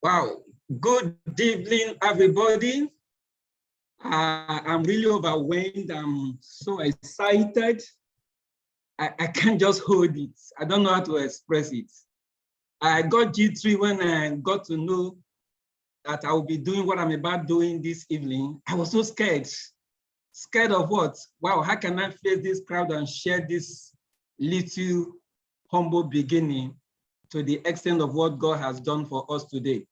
Wow, good evening, everybody. I'm really overwhelmed. I'm so excited. I can't just hold it. I don't know how to express it. I got G3 when I got to know that I will be doing what I'm about doing this evening. I was so scared. Scared of what? Wow, how can I face this crowd and share this little humble beginning to the extent of what God has done for us today?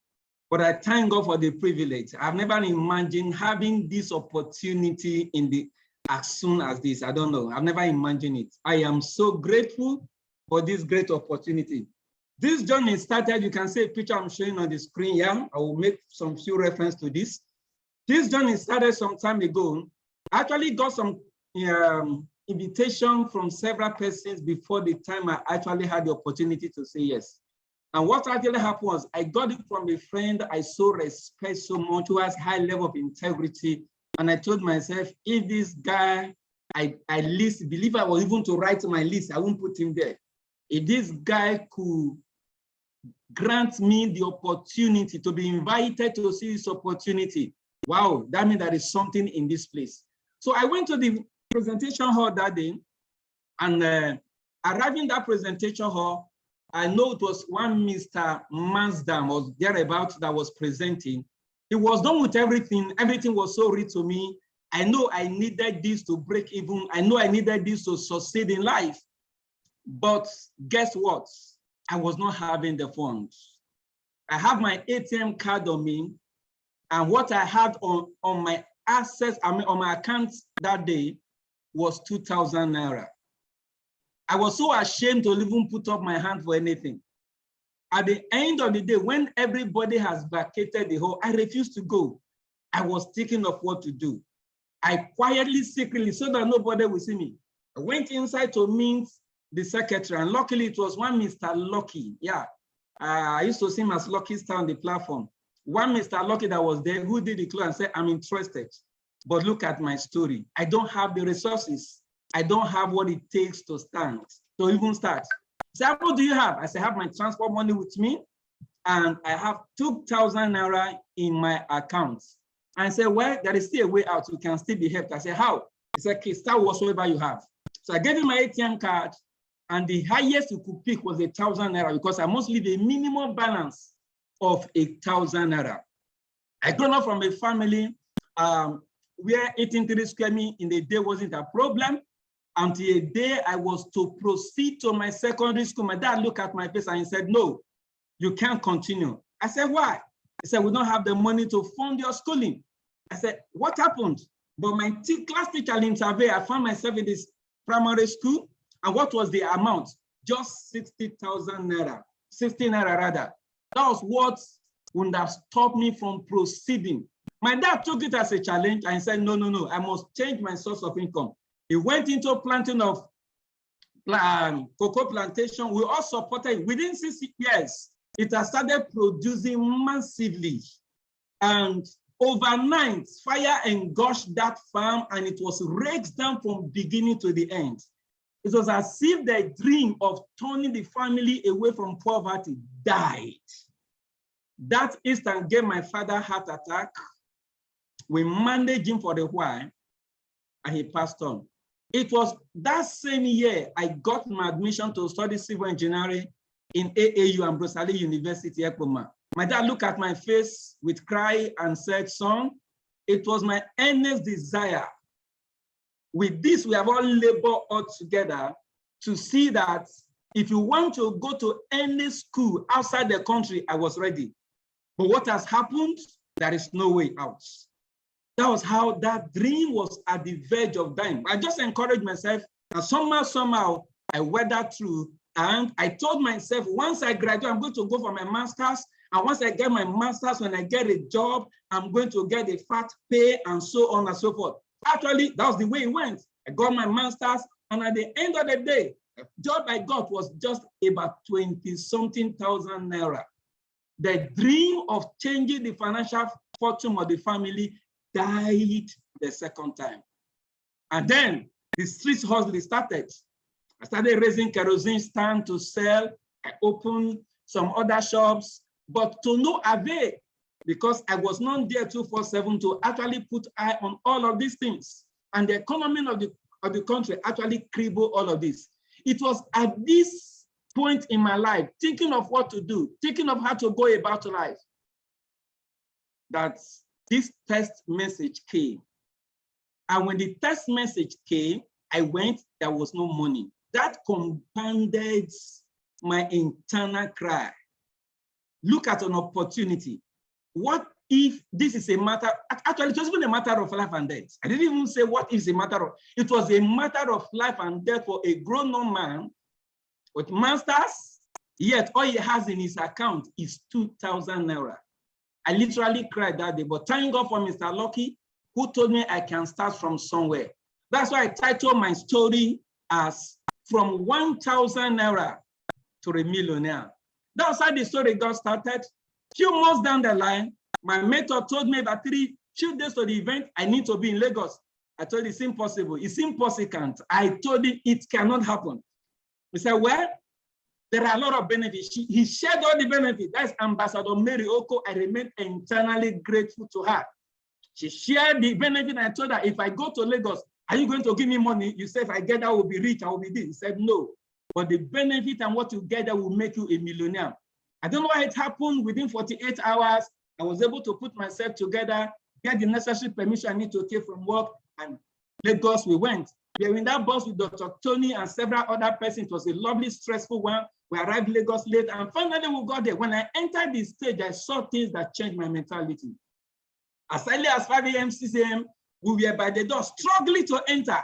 But I thank God for the privilege. I've never imagined having this opportunity as soon as this. I don't know. I've never imagined it. I am so grateful for this great opportunity. This journey started, you can see a picture I'm showing on the screen here. I will make some few reference to this. This journey started some time ago. I actually got some invitation from several persons before the time I actually had the opportunity to say yes. And what actually happened was I got it from a friend I so respect so much, who has high level of integrity. And I told myself, if this guy, I believe I was even to write my list, I won't put him there. If this guy could grant me the opportunity to be invited to see this opportunity, wow, that means there is something in this place. So I went to the presentation hall that day, and arriving in that presentation hall, I know it was one Mr. Mansdam was thereabout that was presenting. He was done with everything. Everything was so real to me. I know I needed this to break even. I know I needed this to succeed in life. But guess what? I was not having the funds. I have my ATM card on me, and what I had on my assets, on my accounts that day was 2,000 naira. I was so ashamed to even put up my hand for anything. At the end of the day, when everybody has vacated the hall, I refused to go. I was thinking of what to do. I quietly, secretly, so that nobody will see me, I went inside to meet the secretary, and luckily it was one Mr. Lucky. Yeah, I used to see him as Lucky Star on the platform. One Mr. Lucky that was there who did the close and said, I'm interested, but look at my story. I don't have the resources. I don't have what it takes to stand, to even start. He said, what do you have? I said, I have my transport money with me, and I have 2,000 naira in my account. And I said, well, there is still a way out. You can still be helped. I said, how? He said, okay, start whatsoever you have. So I gave him my ATM card, and the highest you could pick was 1,000 naira, because I must leave a minimum balance of 1,000 naira. I grew up from a family where eating 3 square meals in a day wasn't a problem. Until a day I was to proceed to my secondary school. My dad looked at my face and he said, no, you can't continue. I said, why? He said, we don't have the money to fund your schooling. I said, what happened? But my class teacher intervened. I found myself in this primary school. And what was the amount? Just 60,000 naira, 60 naira rather. That was what would have stopped me from proceeding. My dad took it as a challenge and said, no, I must change my source of income. He went into planting of cocoa plantation. We all supported. Within 6 years, it has started producing massively. And overnight, fire engulfed that farm, and it was raked down from beginning to the end. It was as if the dream of turning the family away from poverty died. That instant gave my father a heart attack. We managed him for a while, and he passed on. It was that same year I got my admission to study civil engineering in AAU and Brosali University, Ekpoma. My dad looked at my face with cry and said, son, it was my earnest desire. With this, we have all labored all together to see that if you want to go to any school outside the country, I was ready. But what has happened? There is no way out. That was how that dream was at the verge of dying. I just encouraged myself, and somehow, I weathered through. And I told myself, once I graduate, I'm going to go for my master's. And once I get my master's, when I get a job, I'm going to get a fat pay, and so on and so forth. Actually, that was the way it went. I got my master's, and at the end of the day, the job I got was just about 20-something thousand naira. The dream of changing the financial fortune of the family died the second time. And then the street hustle started. I started raising kerosene stand to sell. I opened some other shops. but to no avail, because I was not there 24/7 to actually put eye on all of these things. And the economy of the country actually crippled all of this. It was at this point in my life, thinking of what to do, thinking of how to go about life, that this text message came. And when the text message came, I went, there was no money. That compounded my internal cry. Look at an opportunity. What if this is a matter, actually it wasn't a matter of life and death. I didn't even say what is a matter of, it was a matter of life and death for a grown-up man with masters, yet all he has in his account is 2,000 naira. I literally cried that day, but thank God for Mr. Lucky, who told me I can start from somewhere. That's why I titled my story as From 1,000 Naira to a Millionaire. That's how the story got started. Few months down the line, my mentor told me about 3 days to the event, I need to be in Lagos. I told him it's impossible. It's impossible. I told him it cannot happen. He said, well, there are a lot of benefits. He shared all the benefits. That's Ambassador Mary Oko. I remain internally grateful to her. She shared the benefit. I told her, if I go to Lagos, are you going to give me money? You said, if I get that, I will be rich, I will be this. He said, no. But the benefit and what you get that will make you a millionaire. I don't know why it happened. Within 48 hours, I was able to put myself together, get the necessary permission I need to take from work, and Lagos we went. We were in that bus with Dr. Tony and several other persons. It was a lovely, stressful one. We arrived Lagos late, and finally we got there. When I entered the stage, I saw things that changed my mentality. As early as 5 a.m., 6 a.m., we were by the door, struggling to enter.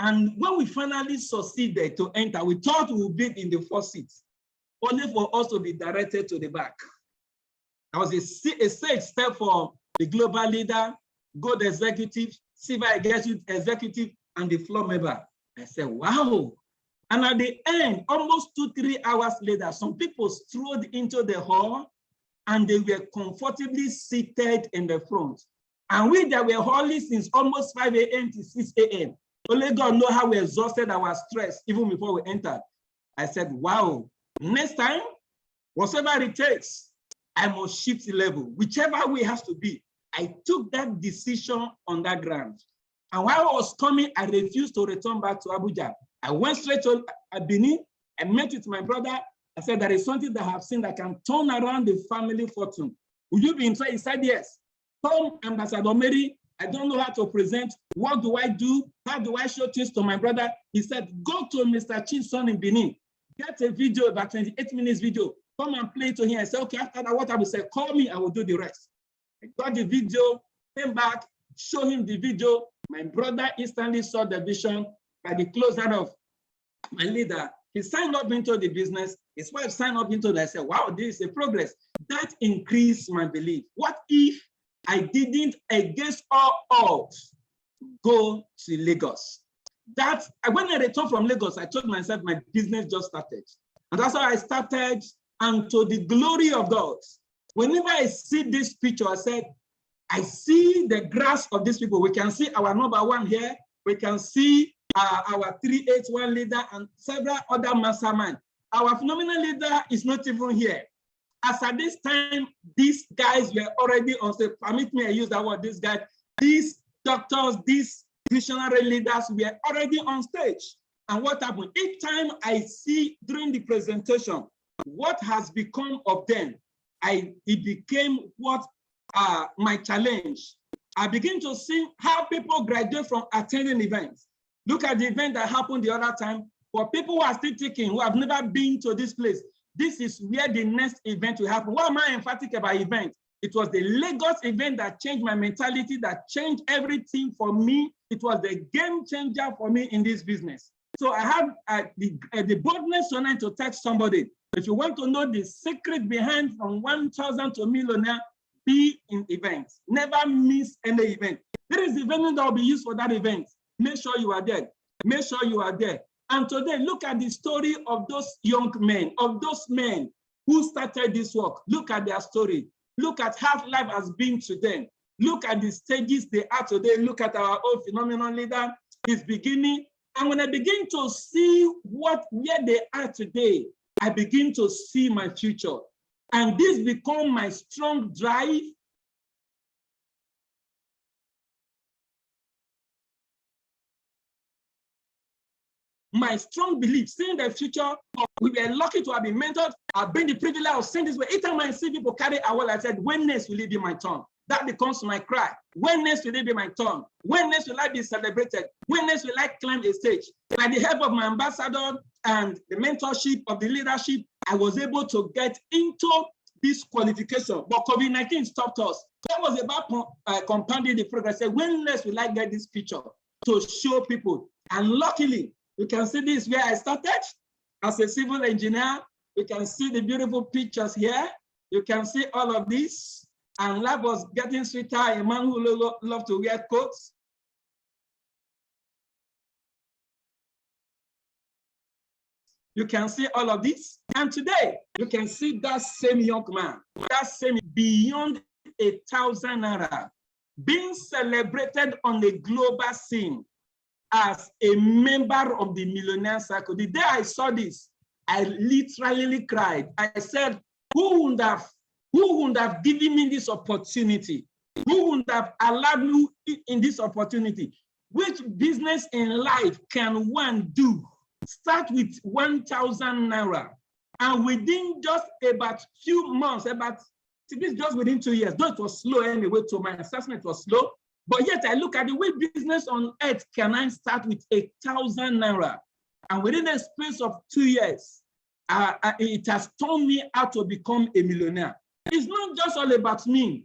And when we finally succeeded to enter, we thought we would be in the first seat, only for us to be directed to the back. That was a stage step for the global leader, gold executive, silver executive, and the floor member. I said, wow. And at the end, almost 2-3 hours later, some people strolled into the hall and they were comfortably seated in the front. And we that were hauling since almost 5 a.m. to 6 a.m. Only God knows how we exhausted our stress even before we entered. I said, wow, next time, whatever it takes, I must shift the level, whichever way it has to be. I took that decision on that ground. And while I was coming, I refused to return back to Abuja. I went straight to Benin. I met with my brother. I said, there is something that I have seen that can turn around the family fortune. Will you be interested? He said, yes. Come, Ambassador Mary, I don't know how to present. What do I do? How do I show things to my brother? He said, go to Mr. Chin's son in Benin. Get a video, about 28 minutes video. Come and play it to him. I said, okay, after that, what I will say, call me, I will do the rest. I got the video, came back, show him the video. My brother instantly saw the vision. By the closer of my leader, he signed up into the business. His wife signed up into it. I said, wow, this is a progress. That increased my belief. What if I didn't, against all odds, go to Lagos? When I returned from Lagos, I told myself my business just started. And that's how I started. And to the glory of God, whenever I see this picture, I said, I see the grass of these people. We can see our number one here. We can see our 381 leader and several other masterminds. Our phenomenal leader is not even here. As at this time, these guys were already on stage. Permit me, I use that word, these guys, these doctors, these visionary leaders were already on stage. And what happened? Each time I see during the presentation what has become of them, it became what my challenge. I begin to see how people graduate from attending events. Look at the event that happened the other time. For people who are still thinking, who have never been to this place, this is where the next event will happen. Why am I emphatic about event? It was the Lagos event that changed my mentality, that changed everything for me. It was the game changer for me in this business. So I have the boldness tonight to text somebody. If you want to know the secret behind from 1,000 to millionaire, be in events. Never miss any event. There is the venue that will be used for that event. Make sure you are there. Make sure you are there. And today, look at the story of those young men, of those men who started this work. Look at their story. Look at how life has been to them. Look at the stages they are today. Look at our own phenomenal leader, his beginning. And when I begin to see where they are today, I begin to see my future. And this become my strong drive. My strong belief, seeing the future, we were lucky to have been mentored. I've been the privilege of seeing this way. Each time I see people carry a wall, I said, when next will it be my turn? That becomes my cry. When next will it be my turn? When next will I be celebrated? When next will I climb a stage? By the help of my ambassador and the mentorship of the leadership, I was able to get into this qualification. But COVID-19 stopped us. That was about compounding the progress. When next will I get this picture to show people? And luckily, you can see this where I started as a civil engineer. You can see the beautiful pictures here. You can see all of this. And life was getting sweeter. A man who loved to wear coats. You can see all of this. And today, you can see that same young man, that same beyond 1,000 naira, being celebrated on the global scene as a member of the Millionaire Circle. The day I saw this, I literally cried. I said, who would have given me this opportunity? Who would have allowed me in this opportunity? Which business in life can one do? Start with 1,000 naira. And within just about few months, this just within 2 years, though it was slow anyway, so my assessment was slow. But yet I look at the way business on earth can I start with 1,000 naira. And within the space of 2 years, it has turned me out to become a millionaire. It's not just all about me.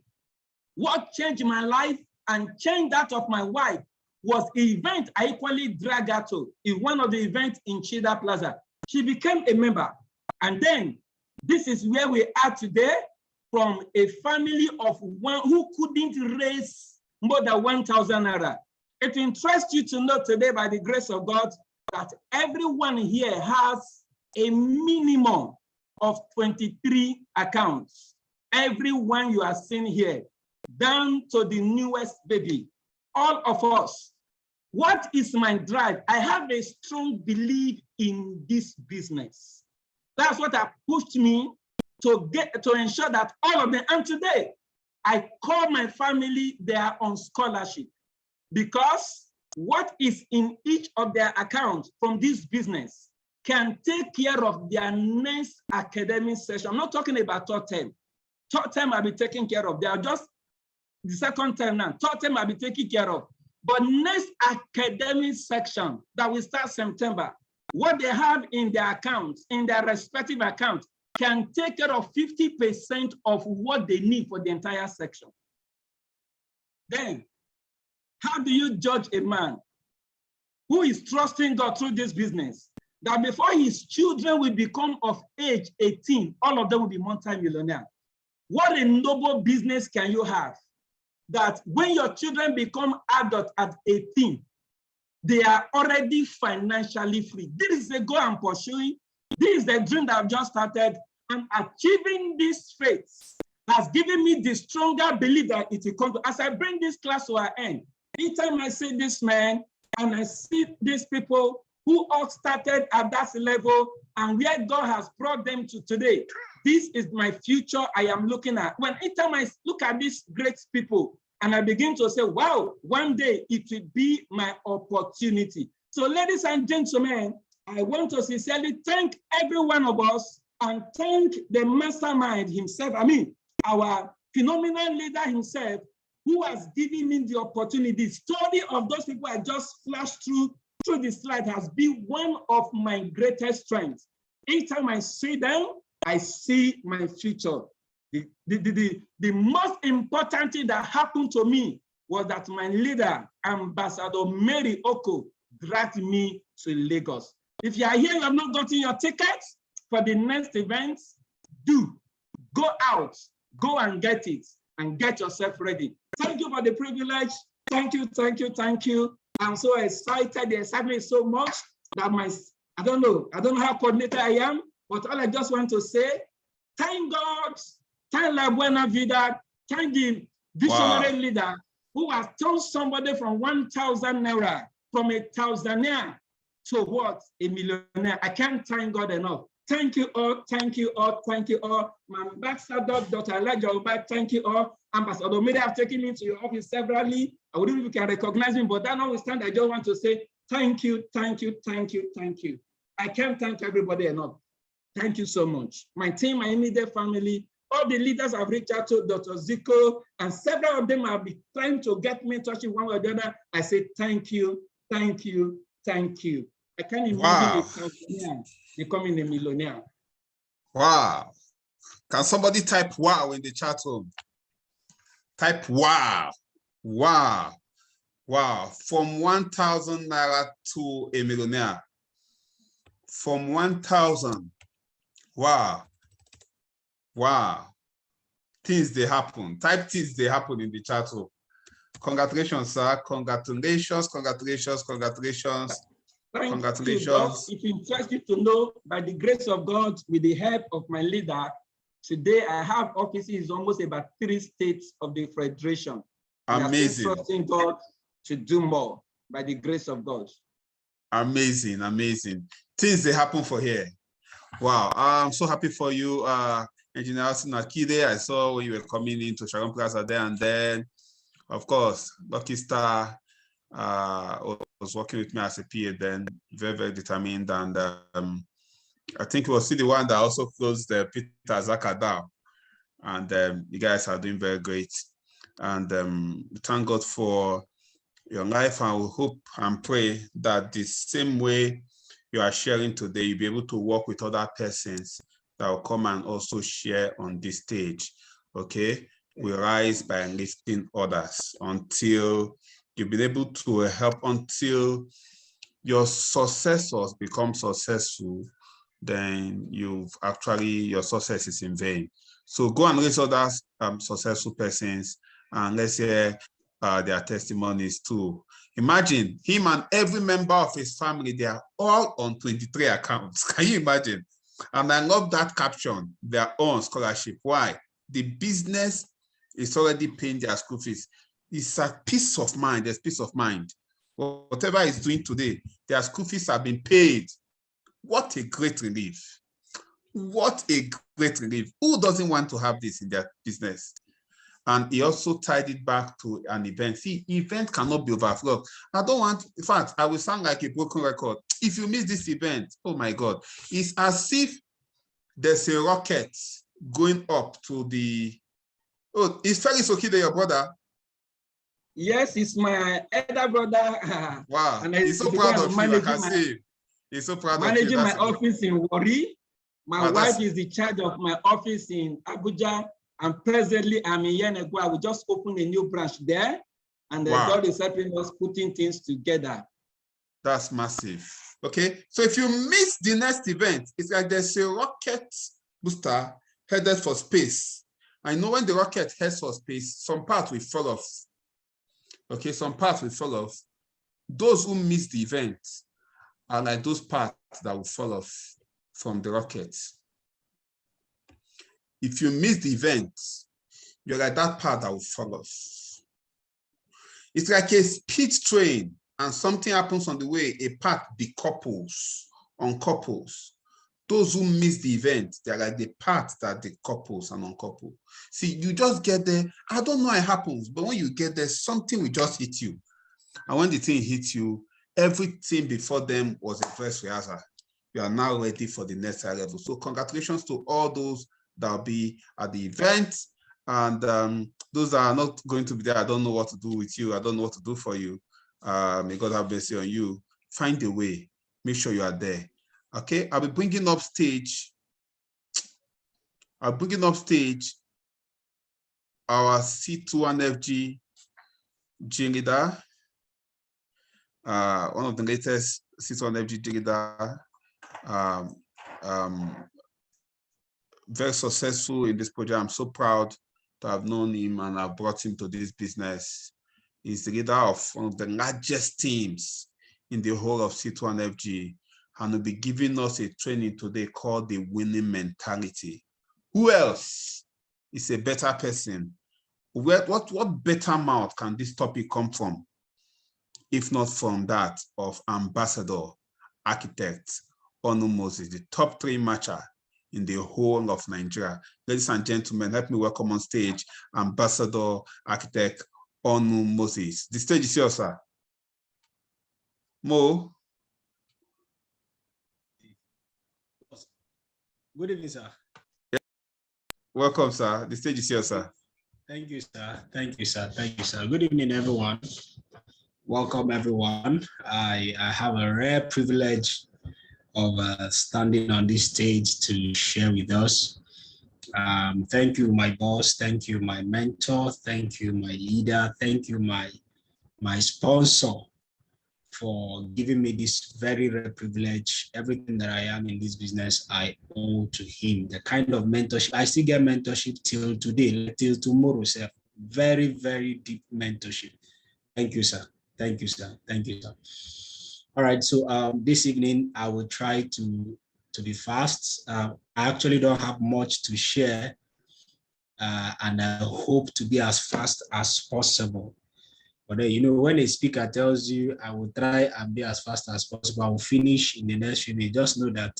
What changed my life and changed that of my wife was an event I equally dragged her to in one of the events in Chida Plaza. She became a member. And then this is where we are today, from a family of one who couldn't raise more than 1,000 naira. It interests you to know today, by the grace of God, that everyone here has a minimum of 23 accounts. Everyone you are seeing here, down to the newest baby, all of us. What is my drive? I have a strong belief in this business. That's what has pushed me to ensure that all of them, and today, I call my family, they are on scholarship, because what is in each of their accounts from this business can take care of their next academic session. I'm not talking about third term. Third term I'll be taken care of. They are just the second term now. Third term I'll be taken care of. But next academic section that will start September, what they have in their accounts, in their respective accounts, can take care of 50% of what they need for the entire section. Then, how do you judge a man who is trusting God through this business, that before his children will become of age 18, all of them will be multi-millionaire? What a noble business can you have, that when your children become adults at 18, they are already financially free? This is the goal I'm pursuing. This is the dream that I've just started, and achieving this faith has given me the stronger belief that it will come to. As I bring this class to our end, anytime I see this man and I see these people who all started at that level and where God has brought them to today, this is my future I am looking at. When anytime I look at these great people and I begin to say, wow, one day it will be my opportunity. So ladies and gentlemen, I want to sincerely thank every one of us and thank the mastermind himself, our phenomenal leader himself, who has given me the opportunity. The story of those people I just flashed through the slide has been one of my greatest strengths. Each time I see them, I see my future. The most important thing that happened to me was that my leader, Ambassador Mary Oko, dragged me to Lagos. If you are here, you have not gotten your tickets for the next event, do go out, go and get it, and get yourself ready. Thank you for the privilege. Thank you, thank you, thank you. I'm so excited. The excitement is so much that I don't know how coordinated I am, but all I just want to say, thank God, thank La Buena Vida, thank the visionary leader who has turned somebody from 1,000 naira, from a thousandaire to what? A millionaire. I can't thank God enough. Thank you all, thank you all, thank you all. My ambassador, Dr. Elijah Oba, thank you all. Ambassador, maybe I've taken me to your office severally. I wouldn't know if you can recognize me, but that notwithstanding, I just want to say thank you, thank you, thank you, thank you. I can't thank everybody enough. Thank you so much. My team, my immediate family, all the leaders I've reached out to, Dr. Zico, and several of them have been trying to get me in touch with one or the other. I say thank you, thank you, thank you. I can't imagine a Tanzanian becoming a millionaire. Wow. Can somebody type wow in the chat room? Type wow. Wow. Wow. From 1,000 naira to a millionaire. From 1,000. Wow. Wow. Things they happen. Type things they happen in the chat room. Congratulations, sir. Congratulations, congratulations, congratulations. Congratulations. It interests you to know, by the grace of God, with the help of my leader, today I have offices almost about 3 states of the Federation. Amazing. We are trusting God to do more by the grace of God. Amazing, amazing. Things they happen for here. Wow, I'm so happy for you, Engineer Nakide. I saw when you were coming into Sharon Plaza there, and then, of course, Lucky Star was working with me as a PA then, very, very determined. And I think it was still the one that also closed the Peter Zaka down. And you guys are doing very great. And thank God for your life. And we hope and pray that the same way you are sharing today, you'll be able to work with other persons that will come and also share on this stage. Okay? We rise by lifting others until you've been able to help, until your successors become successful, then your success is in vain. So go and raise other successful persons, and let's hear their testimonies too. Imagine him and every member of his family, they are all on 23 accounts. Can you imagine? And I love that caption, their own scholarship. Why? The business is already paying their school fees. It's a peace of mind. There's peace of mind. Whatever he's doing today, their school fees have been paid. What a great relief. What a great relief. Who doesn't want to have this in their business? And he also tied it back to an event. See, event cannot be overflowed. I don't want, in fact, I will sound like a broken record. If you miss this event, oh my God, it's as if there's a rocket going up to the, oh, is Felix Okide your brother? Yes, it's my elder brother. Wow, and he's so proud of you, I can see him. He's so proud of you. Managing my office in Warri. My wife is in charge of my office in Abuja. And presently, I'm in Yenegua. We just opened a new branch there. And God is helping us putting things together. That's massive. Okay, so if you miss the next event, it's like there's a rocket booster headed for space. I know when the rocket heads for space, some parts will fall off. Okay, some parts will fall off. Those who miss the event are like those parts that will fall off from the rocket. If you miss the event, you're like that part that will fall off. It's like a speed train, and something happens on the way, a part decouples, uncouples. Those who miss the event, they're like the part that decouples and uncouple. See, you just get there. I don't know how it happens, but when you get there, something will just hit you. And when the thing hits you, everything before them was a first rehearsal. You are now ready for the next high level. So congratulations to all those that will be at the event. And those that are not going to be there, I don't know what to do with you. I don't know what to do for you. May God have mercy on you. Find a way. Make sure you are there. Okay, I'll be bringing up stage. Our C21FG G leader, one of the latest C21FG G leader, very successful in this project. I'm so proud to have known him and I've brought him to this business. He's the leader of one of the largest teams in the whole of C21FG, and will be giving us a training today called the winning mentality. Who else is a better person? What better mouth can this topic come from, if not from that of ambassador, architect, Onu Moses, the top 3 matcher in the whole of Nigeria. Ladies and gentlemen, help me welcome on stage Ambassador Architect Onu Moses. The stage is yours, sir. Mo. Good evening, sir. Welcome, sir. The stage is yours, sir. Thank you, sir. Thank you, sir. Thank you, sir. Good evening, everyone. Welcome, everyone. I have a rare privilege of standing on this stage to share with us. Thank you, my boss. Thank you, my mentor. Thank you, my leader. Thank you, my sponsor, for giving me this very rare privilege. Everything that I am in this business, I owe to him. The kind of mentorship, I still get mentorship till today, till tomorrow, sir. Very, very deep mentorship. Thank you, sir. Thank you, sir. Thank you, sir. All right, so this evening, I will try to be fast. I actually don't have much to share, and I hope to be as fast as possible. But you know, when a speaker tells you, I will try and be as fast as possible, I will finish in the next few minutes, just know that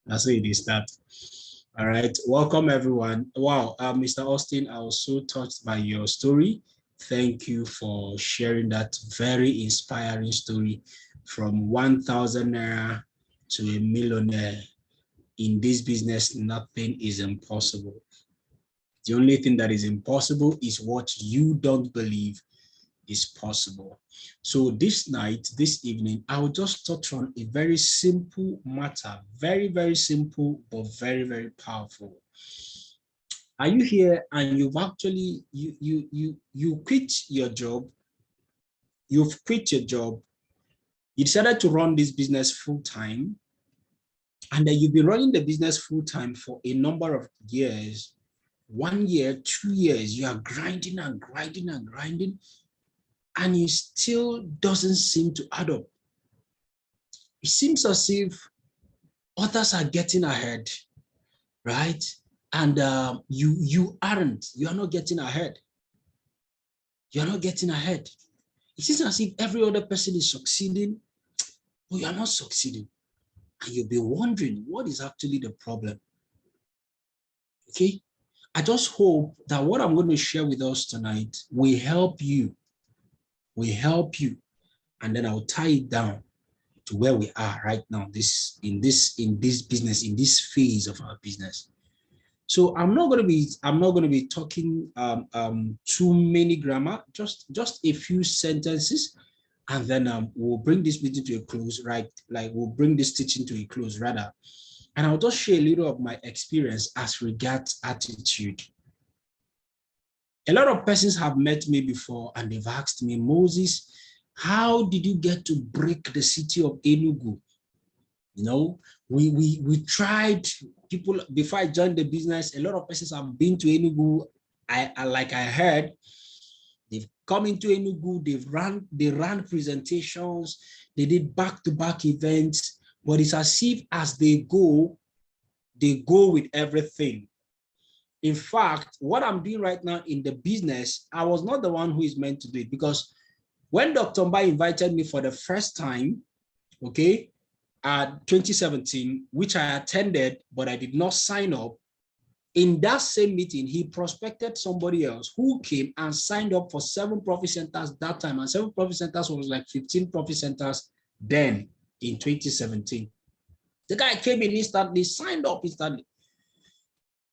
that's how it starts. All right, welcome everyone. Wow, Mr. Austin, I was so touched by your story. Thank you for sharing that very inspiring story from 1,000 naira to a millionaire. In this business, nothing is impossible. The only thing that is impossible is what you don't believe is possible. So this night, this evening, I will just touch on a very simple matter, very, very simple, but very, very powerful. Are you here and you've actually, you quit your job, you've quit your job, you decided to run this business full-time, and then you've been running the business full-time for a number of years, 1 year, 2 years, you are grinding and grinding and grinding, and it still doesn't seem to add up. It seems as if others are getting ahead, right? And you are not getting ahead. You're not getting ahead. It seems as if every other person is succeeding, but you are not succeeding. And you'll be wondering, what is actually the problem? Okay? I just hope that what I'm going to share with us tonight will help you. And then I'll tie it down to where we are right now, in this business, in this phase of our business. So I'm not going to be talking too many grammar, just a few sentences, and then we'll bring this meeting to a close, right? Like we'll bring this teaching to a close rather. And I'll just share a little of my experience as regards attitude. A lot of persons have met me before and they've asked me, Moses, how did you get to break the city of Enugu? You know, we tried, people, before I joined the business, a lot of persons have been to Enugu. Like I heard, they've come into Enugu, they ran presentations, they did back-to-back events, but it's as if as they go with everything. In fact, what I'm doing right now in the business, I was not the one who is meant to do it, because when Dr. Mba invited me for the first time, okay, 2017, which I attended, but I did not sign up, in that same meeting, he prospected somebody else who came and signed up for 7 profit centers that time, and 7 profit centers was like 15 profit centers then in 2017. The guy came in instantly, signed up instantly.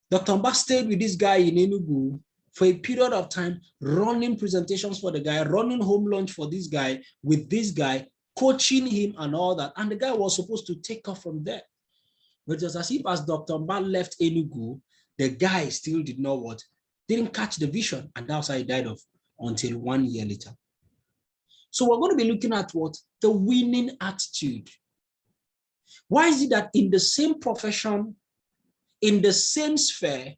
Dr. Mba stayed with this guy in Enugu for a period of time, running presentations for the guy, running home lunch for this guy, with this guy, coaching him and all that. And the guy was supposed to take off from there. But it was as if as Dr. Mba left Enugu, the guy still didn't catch the vision. And that's how he died off until 1 year later. So we're going to be looking at what? The winning attitude. Why is it that in the same profession, in the same sphere,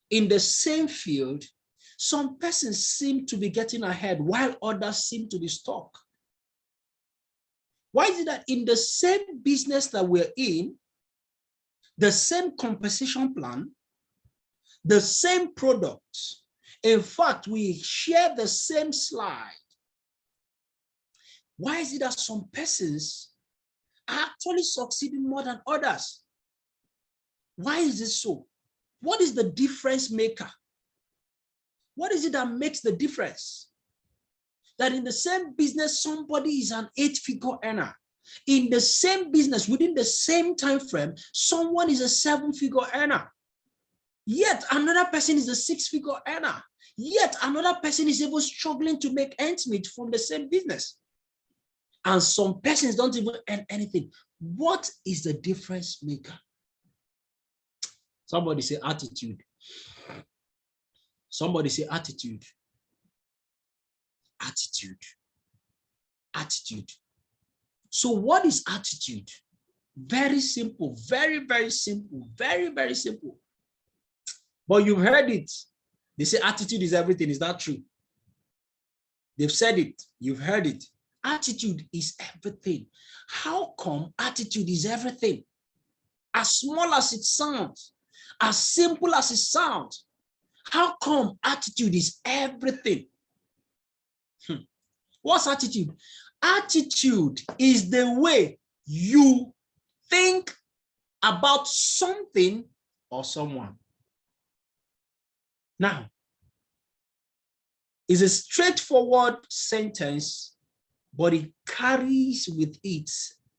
in the same field, some persons seem to be getting ahead while others seem to be stuck? Why is it that in the same business that we're in, the same compensation plan, the same products, in fact, we share the same slide, why is it that some persons are actually succeeding more than others. Why is this so? What is the difference maker? What is it that makes the difference? That in the same business, somebody is an 8-figure earner. In the same business, within the same time frame, someone is a 7-figure earner. Yet another person is a 6-figure earner. Yet another person is even struggling to make ends meet from the same business. And some persons don't even earn anything. What is the difference maker? Somebody say attitude. Somebody say attitude. Attitude. Attitude. So what is attitude? Very simple, very, very simple, very, very simple. But you've heard it. They say attitude is everything. Is that true? They've said it. You've heard it. Attitude is everything. How come attitude is everything? As small as it sounds, as simple as it sounds, how come attitude is everything? What's attitude? Attitude is the way you think about something or someone. Now, it's a straightforward sentence, but it carries with it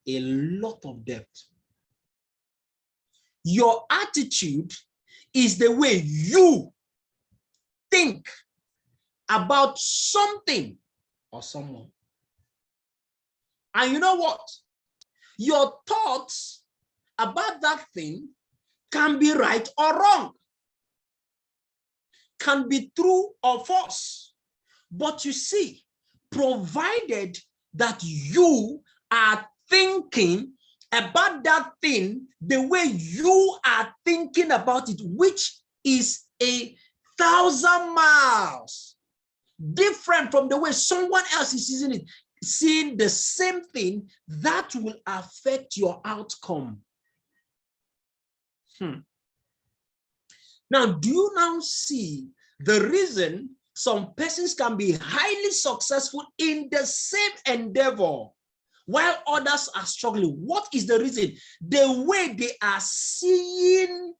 a lot of depth. Your attitude is the way you think about something or someone. And you know what? Your thoughts about that thing can be right or wrong, can be true or false. But you see, provided that you are thinking about that thing the way you are thinking about it, which is 1,000 miles different from the way someone else is seeing the same thing, that will affect your outcome. Now, do you now see the reason some persons can be highly successful in the same endeavor while others are struggling? What is the reason? The way they are seeing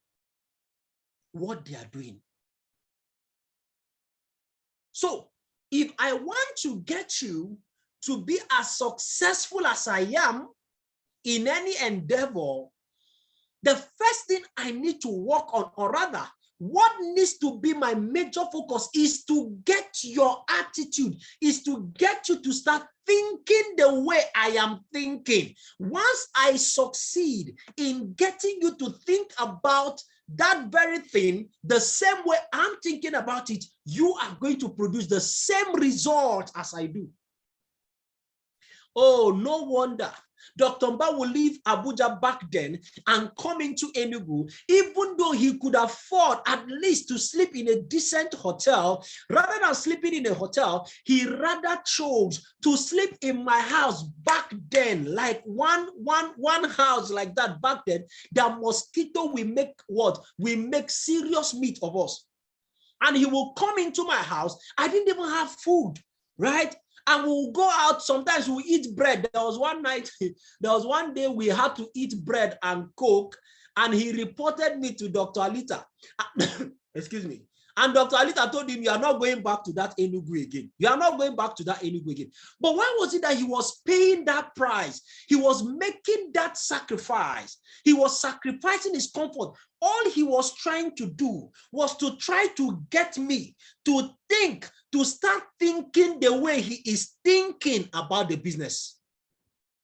what they are doing. So, if I want to get you to be as successful as I am in any endeavor, the first thing I need to work on, or rather, what needs to be my major focus, is to get your attitude, is to get you to start thinking the way I am thinking. Once I succeed in getting you to think about that very thing the same way I'm thinking about it, you are going to produce the same result as I do. Oh, no wonder Dr. Mba will leave Abuja back then and come into Enugu, even though he could afford at least to sleep in a decent hotel. Rather than sleeping in a hotel, he rather chose to sleep in my house back then, like one house like that back then. The mosquito will make what? We make serious meat of us. And he will come into my house. I didn't even have food, right? And we'll go out. Sometimes we eat bread. There was one day we had to eat bread and Coke, and he reported me to Dr. Alita. Excuse me. And Dr. Alita told him, you are not going back to that Enugu again. You are not going back to that Enugu again. But why was it that he was paying that price? He was making that sacrifice. He was sacrificing his comfort. All he was trying to do was to try to get me to think, to start thinking the way he is thinking about the business.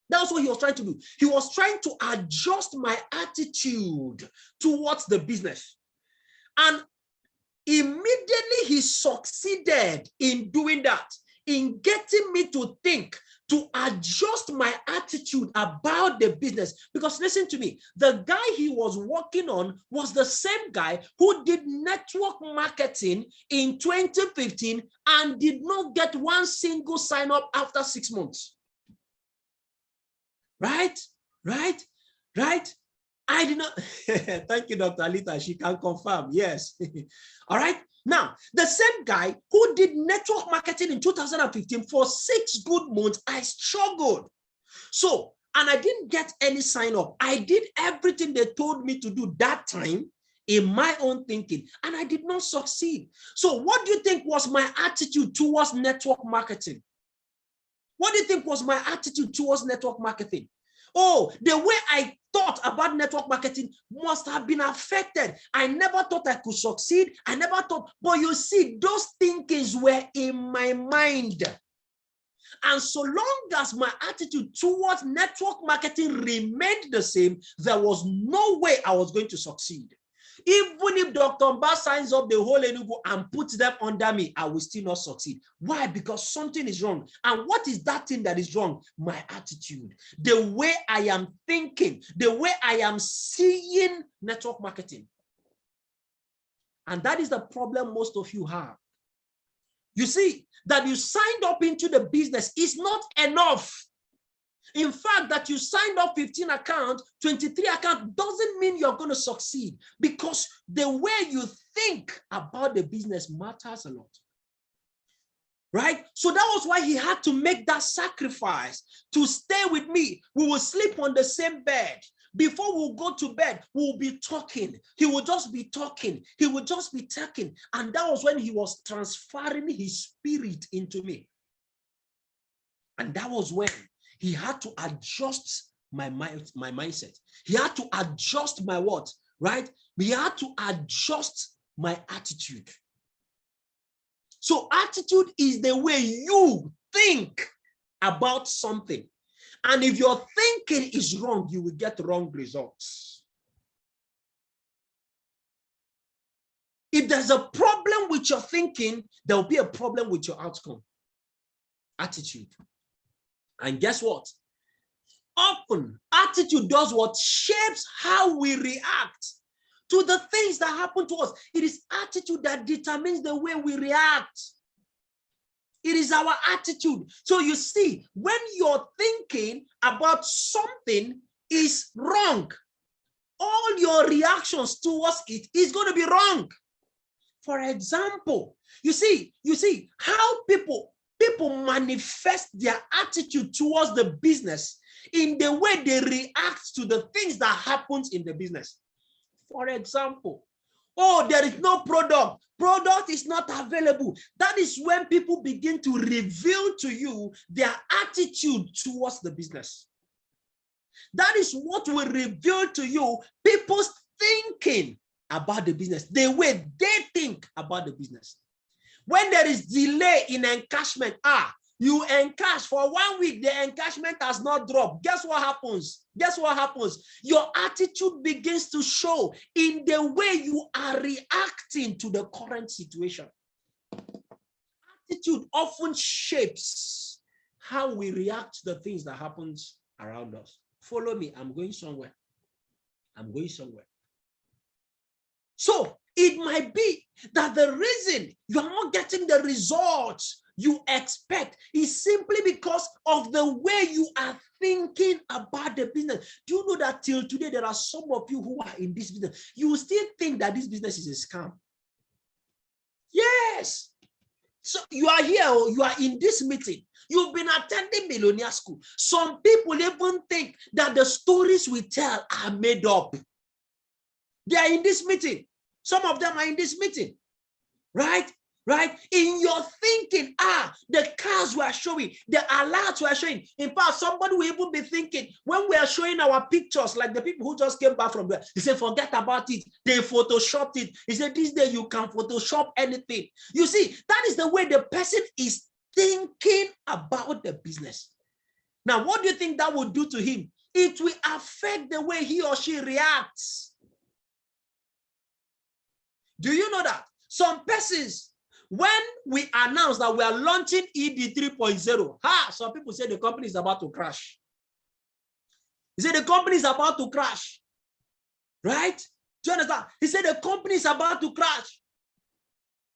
That's what he was trying to do. He was trying to adjust my attitude towards the business. And immediately he succeeded in doing that, in getting me to think, to adjust my attitude about the business. Because listen to me, the guy he was working on was the same guy who did network marketing in 2015 and did not get one single sign up after 6 months. Right? I did not. Thank you, Dr. Alita. She can confirm. Yes. All right. Now, the same guy who did network marketing in 2015 for 6 good months, I struggled. So and I didn't get any sign up. I did everything they told me to do that time in my own thinking, and I did not succeed. So what do you think was my attitude towards network marketing? What do you think was my attitude towards network marketing? Oh, the way I thought about network marketing must have been affected. I never thought I could succeed. I never thought, but you see, those thinkings were in my mind. And so long as my attitude towards network marketing remained the same, there was no way I was going to succeed. Even if Dr. Mba signs up the whole Enugu and puts them under me, I will still not succeed. Why? Because something is wrong. And what is that thing that is wrong? My attitude, the way I am thinking, the way I am seeing network marketing. And that is the problem most of you have. You see, that you signed up into the business is not enough. In fact, that you signed up 15 accounts, 23 accounts doesn't mean you're going to succeed, because the way you think about the business matters a lot. Right? So that was why he had to make that sacrifice to stay with me. We will sleep on the same bed. Before we go to bed, we'll be talking. He will just be talking. He will just be talking. And that was when he was transferring his spirit into me. And that was when he had to adjust my mindset. He had to adjust my what? Right? He had to adjust my attitude. So attitude is the way you think about something. And if your thinking is wrong, you will get wrong results. If there's a problem with your thinking, there will be a problem with your outcome. Attitude. And guess what? Often, attitude does what? Shapes how we react to the things that happen to us. It is attitude that determines the way we react. It is our attitude. So you see, when you're thinking about something is wrong, all your reactions towards it is going to be wrong. For example, you see how people manifest their attitude towards the business in the way they react to the things that happens in the business. For example, oh, there is no product. Product is not available. That is when people begin to reveal to you their attitude towards the business. That is what will reveal to you people's thinking about the business, the way they think about the business. When there is delay in encashment, you encash for 1 week, the encashment has not dropped. Guess what happens? Guess what happens? Your attitude begins to show in the way you are reacting to the current situation. Attitude often shapes how we react to the things that happens around us. Follow me, I'm going somewhere. I'm going somewhere. So it might be that the reason you are not getting the results you expect is simply because of the way you are thinking about the business. Do you know that till today there are some of you who are in this business, you still think that this business is a scam? Yes. So you are here, you are in this meeting, you've been attending Millionaire School. Some people even think that the stories we tell are made up. They are in this meeting. Some of them are in this meeting, right? Right? In your thinking, the cars were showing, the alerts were showing. In fact, somebody will even be thinking, when we are showing our pictures, like the people who just came back from there, he said, forget about it. They photoshopped it. He said, this day you can Photoshop anything. You see, that is the way the person is thinking about the business. Now, what do you think that would do to him? It will affect the way he or she reacts. Do you know that some persons, when we announce that we are launching ED 3.0, some people say the company is about to crash. He said the company is about to crash, right? Do you understand? He said the company is about to crash.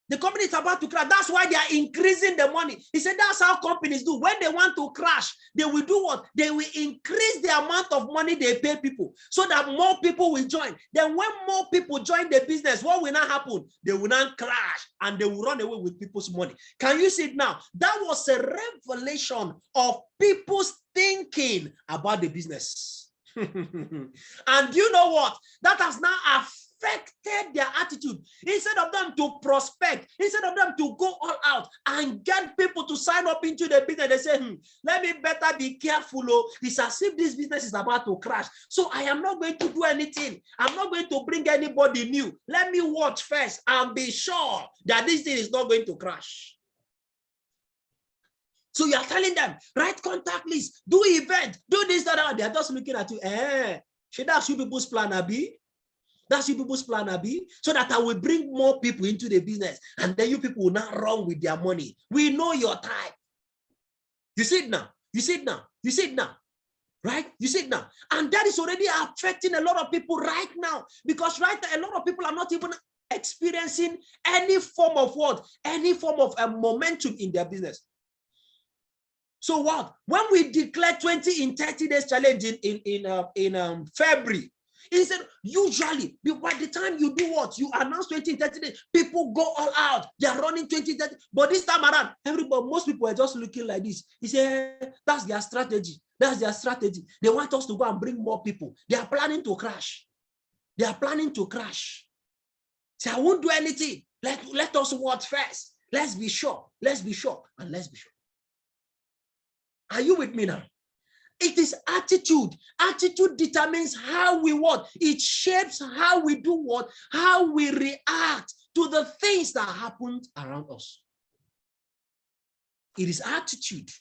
The company is about to crash. That's why they are increasing the money. He said that's how companies do. When they want to crash, they will do what? They will increase the amount of money they pay people so that more people will join. Then when more people join the business, what will not happen? They will not crash and they will run away with people's money. Can you see it now? That was a revelation of people's thinking about the business. And you know what? That has now affected their attitude. Instead of them to prospect, instead of them to go all out and get people to sign up into the business, they say, let me better be careful. Oh, it's as if this business is about to crash. So I am not going to do anything. I'm not going to bring anybody new. Let me watch first and be sure that this thing is not going to crash. So you are telling them, write contact list, do event, do this, that. They are just looking at you. Should that's you people's plan, Abi? That's you people's plan, Abi, so that I will bring more people into the business, and then you people will not run with their money. We know your type. You see it now. You see it now. You see it now. Right? You see it now. And that is already affecting a lot of people right now, because right now, a lot of people are not even experiencing any form of what? Any form of a momentum in their business. So what? When we declare 20 in 30 days challenge in February, he said, usually, by the time you do what? You announce 20 in 30 days, people go all out. They are running 20, 30. But this time around, most people are just looking like this. He said, that's their strategy. That's their strategy. They want us to go and bring more people. They are planning to crash. They are planning to crash. So I won't do anything. Let us watch first. Let's be sure. Let's be sure. And let's be sure. Are you with me now? It is attitude. Attitude determines how we what? It shapes how we do what? How we react to the things that happen around us. It is attitude.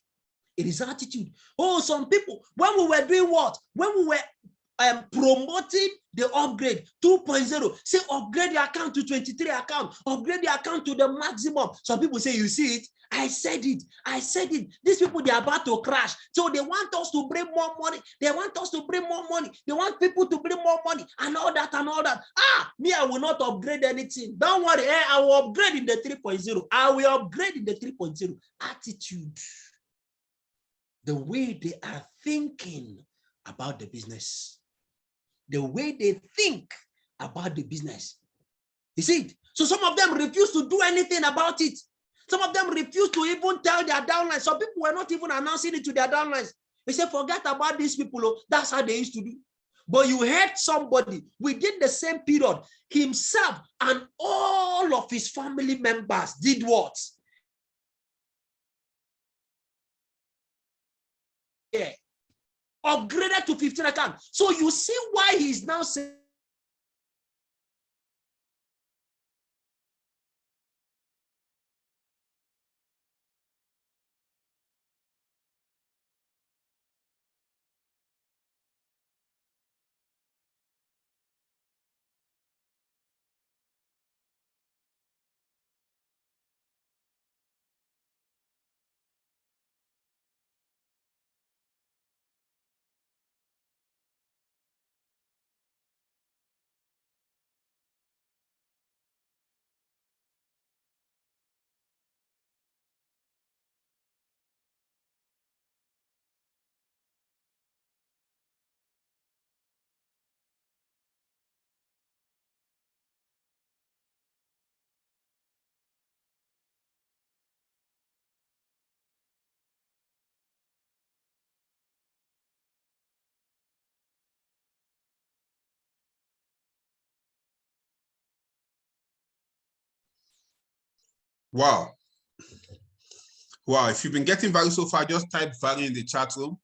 It is attitude. Oh, some people, when we were doing what? When we were promoting the upgrade 2.0, say upgrade the account to 23 account, upgrade the account to the maximum. Some people say, you see it? I said it. I said it. These people, they are about to crash. So they want us to bring more money. They want us to bring more money. They want people to bring more money and all that and all that. Me, I will not upgrade anything. Don't worry. I will upgrade in the 3.0. I will upgrade in the 3.0. Attitude. The way they are thinking about the business. The way they think about the business. You see it? So some of them refuse to do anything about it. Some of them refuse to even tell their downlines. Some people were not even announcing it to their downlines. They say, forget about these people. Oh, that's how they used to do. But you heard somebody within the same period, himself and all of his family members did what? Yeah. Upgraded to 15 accounts. So you see why he's now saying, Wow. Wow. If you've been getting value so far, just type value in the chat room.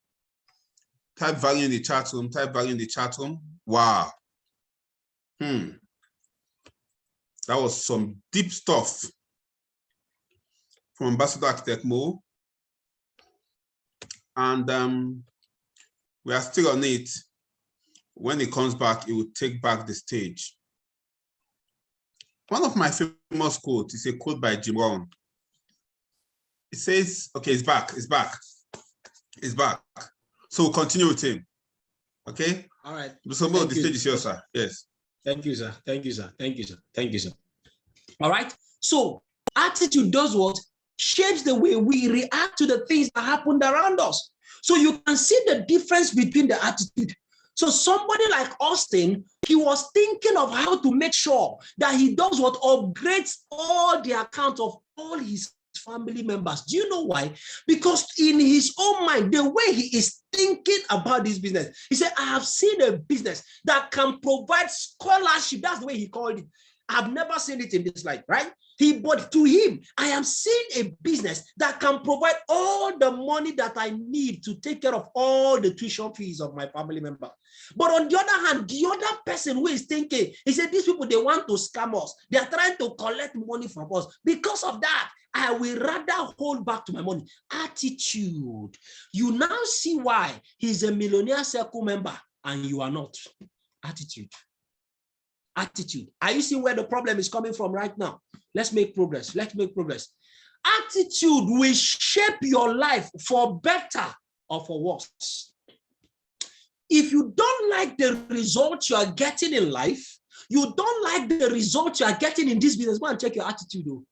Type value in the chat room. Type value in the chat room. Wow. That was some deep stuff from Ambassador Architect Mo. And we are still on it. When it comes back, it will take back the stage. One of my famous quotes is a quote by Jim Rohn. It says, okay, it's back, it's back, it's back. So we'll continue with him. Okay? All right. So the stage is yours, sir. Yes. Thank you, sir. Thank you, sir. Thank you, sir. Thank you, sir. All right. So Attitude does what? Shapes the way we react to the things that happened around us. So you can see the difference between the attitude. So somebody like Austin, he was thinking of how to make sure that he does what? Upgrades all the accounts of all his family members. Do you know why? Because in his own mind, the way he is thinking about this business, he said, I have seen a business that can provide scholarship. That's the way he called it. I've never seen it in this life, right? But to him, I am seeing a business that can provide all the money that I need to take care of all the tuition fees of my family member. But on the other hand, the other person who is thinking, he said, these people, they want to scam us. They are trying to collect money from us. Because of that, I will rather hold back to my money. Attitude. You now see why he's a millionaire circle member and you are not. Attitude. Attitude. Are you seeing where the problem is coming from right now? Let's make progress. Let's make progress. Attitude will shape your life for better or for worse. If you don't like the results you are getting in life, you don't like the results you are getting in this business, go and check your attitude. Though.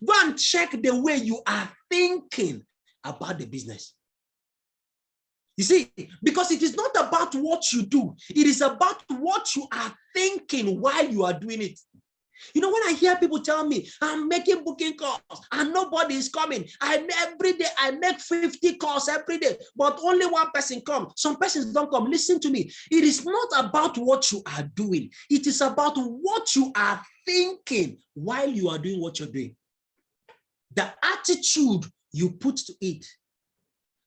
Go and check the way you are thinking about the business. You see, because it is not about what you do, it is about what you are thinking while you are doing it. You know, when I hear people tell me, I'm making booking calls and nobody is coming. Every day I make 50 calls every day, but only one person comes. Some persons don't come. Listen to me. It is not about what you are doing. It is about what you are thinking while you are doing what you're doing. The attitude you put to it.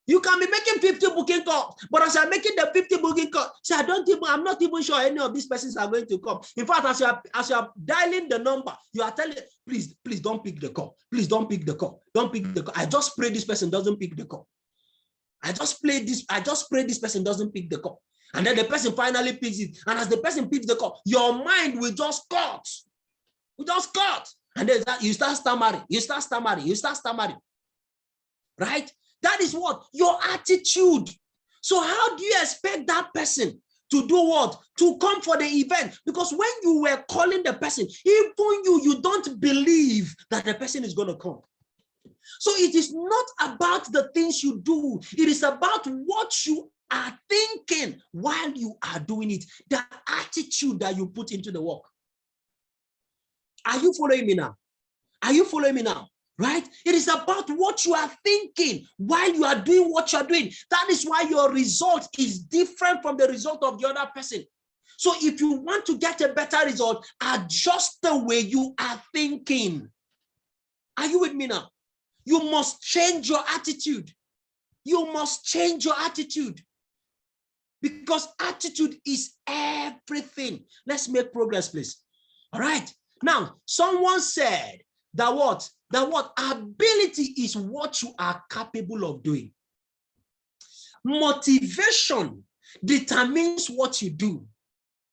You can be making 50 booking calls, but as I'm making the 50 booking calls, say I'm not even sure any of these persons are going to come. In fact, as you are dialing the number, you are telling, please don't pick the call. Please don't pick the call. Don't pick the call. I just pray this person doesn't pick the call. I just pray this person doesn't pick the call. And then the person finally picks it. And as the person picks the call, your mind will just cut. And then you start stammering. Right? That is what? Your attitude. So how do you expect that person to do what? To come for the event? Because when you were calling the person, even you don't believe that the person is going to come. So it is not about the things you do. It is about what you are thinking while you are doing it. The attitude that you put into the work. Are you following me now? Are you following me now? Right? It is about what you are thinking while you are doing what you are doing. That is why your result is different from the result of the other person. So if you want to get a better result, adjust the way you are thinking. Are you with me now? You must change your attitude. You must change your attitude. Because attitude is everything. Let's make progress, please. All right. Now, someone said that what? Ability is what you are capable of doing. Motivation determines what you do.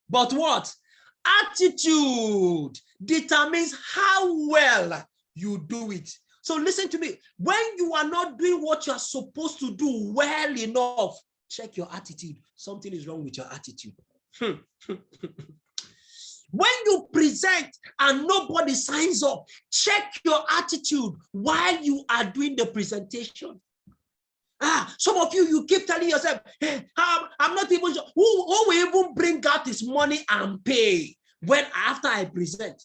But what? Attitude determines how well you do it. So listen to me. When you are not doing what you are supposed to do well enough, check your attitude. Something is wrong with your attitude. When you present and nobody signs up, check your attitude while you are doing the presentation. Some of you keep telling yourself, hey, I'm not even sure. Who will even bring out his money and pay after I present?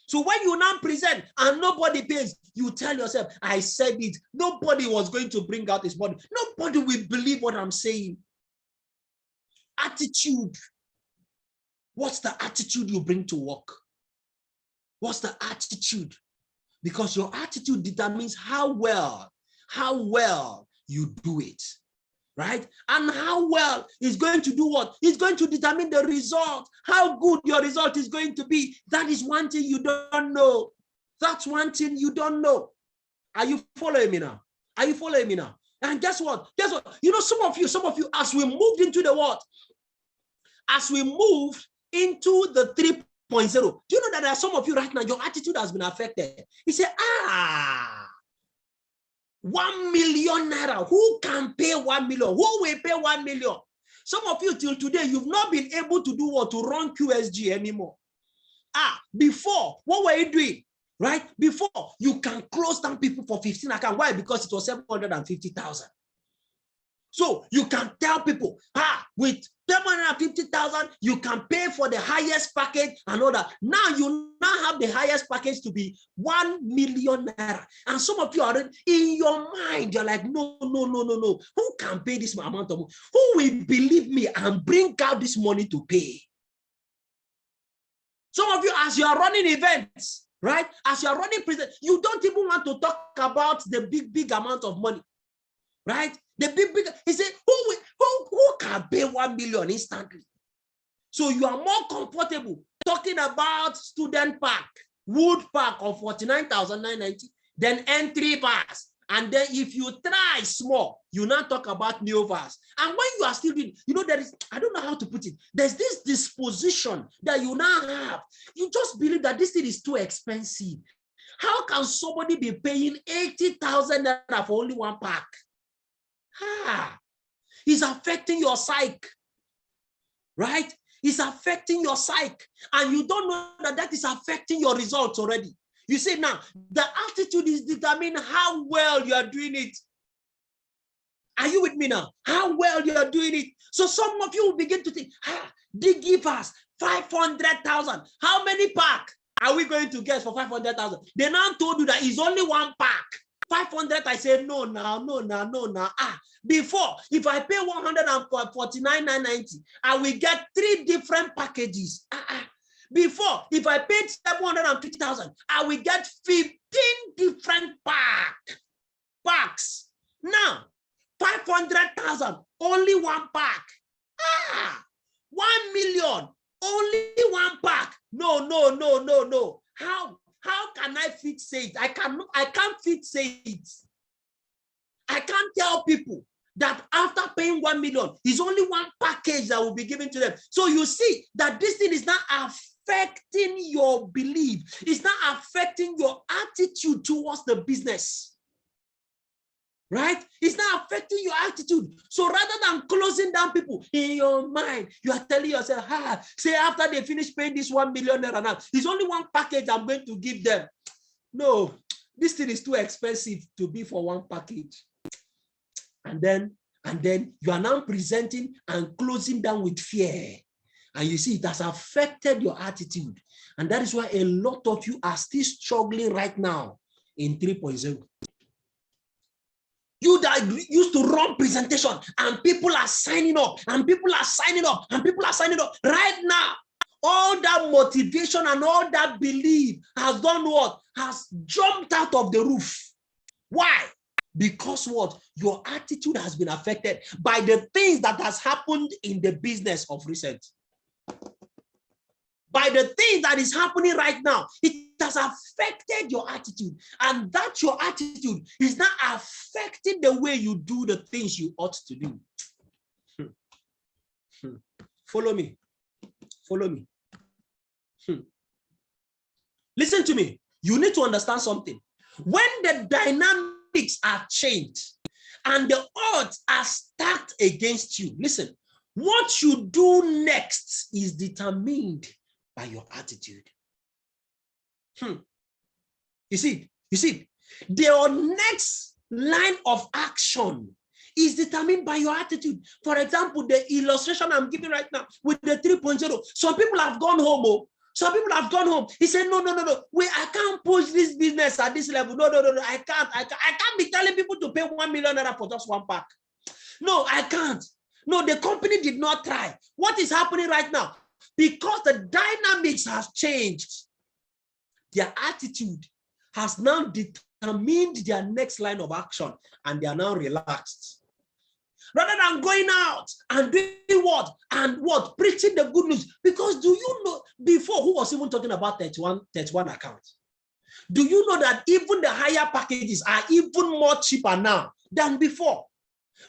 So when you now present and nobody pays, you tell yourself, I said it. Nobody was going to bring out his money. Nobody will believe what I'm saying. Attitude. What's the attitude you bring to work? What's the attitude? Because your attitude determines how well you do it, right? And how well is going to do what? It's going to determine the result, how good your result is going to be. That is one thing you don't know. That's one thing you don't know. Are you following me now? Are you following me now? And guess what? You know, some of you, as we moved into the what? As we moved into the 3.0, do you know that there are some of you right now, your attitude has been affected? You say, 1 million naira. Who can pay 1 million? Who will pay 1 million? Some of you till today, you've not been able to do what? To run QSG anymore. Before, what were you doing? right? Before, you can close down people for 15 accounts. Why? Because it was 750,000. So you can tell people, with 750,000, you can pay for the highest package and all that. Now you have the highest package to be 1 million naira. And some of you are in your mind, you're like, no. Who can pay this amount of money? Who will believe me and bring out this money to pay? Some of you, as you are running events, right? As you are running present, you don't even want to talk about the big amount of money, right? The big, he said, who can pay 1 million instantly? So you are more comfortable talking about student park, wood park of 49,990, then entry pass. And then if you try small, you now talk about new pass. And when you are still doing, there is, I don't know how to put it, there's this disposition that you now have. You just believe that this thing is too expensive. How can somebody be paying 80,000 naira for only one pack? It's affecting your psyche, right? It's affecting your psyche, and you don't know that is affecting your results already. You see now, the attitude is determining how well you are doing it. Are you with me now? How well you are doing it. So some of you will begin to think, they give us 500,000. How many pack are we going to get for 500,000? They now told you that it's only one pack. 500, I say, no. Before, if I pay 149,990, I will get 3 different packages. Before, if I paid 750,000, I will get 15 different packs. Now, 500,000, only one pack. 1 million, only one pack. No. How can I fit say it? I can't fit say it. I can't tell people that after paying 1 million, it's only one package that will be given to them. So you see that this thing is not affecting your belief. It's not affecting your attitude towards the business. Right? It's not affecting your attitude. So rather than closing down people in your mind, you are telling yourself, say after they finish paying this 1 million naira now, it's only one package I'm going to give them. No, this thing is too expensive to be for one package. And then you are now presenting and closing down with fear. And you see, it has affected your attitude. And that is why a lot of you are still struggling right now in 3.0. You that used to run presentation and people are signing up and people are signing up and people are signing up right now. All that motivation and all that belief has done what? Has jumped out of the roof. Why? Because what? Your attitude has been affected by the things that has happened in the business of recent. By the thing that is happening right now, it has affected your attitude, and that your attitude is not affecting the way you do the things you ought to do. Follow me. Listen to me. You need to understand something. When the dynamics are changed and the odds are stacked against you, listen, what you do next is determined by your attitude. You see, the next line of action is determined by your attitude. For example, the illustration I'm giving right now with the 3.0, some people have gone home. Some people have gone home. He said, no. I can't push this business at this level. No, I can't be telling people to pay 1 million naira for just one pack. No, I can't. No, the company did not try. What is happening right now? Because the dynamics has changed, their attitude has now determined their next line of action, and they are now relaxed. Rather than going out and doing what? Preaching the good news. Because do you know, before, who was even talking about 31 accounts? Do you know that even the higher packages are even more cheaper now than before?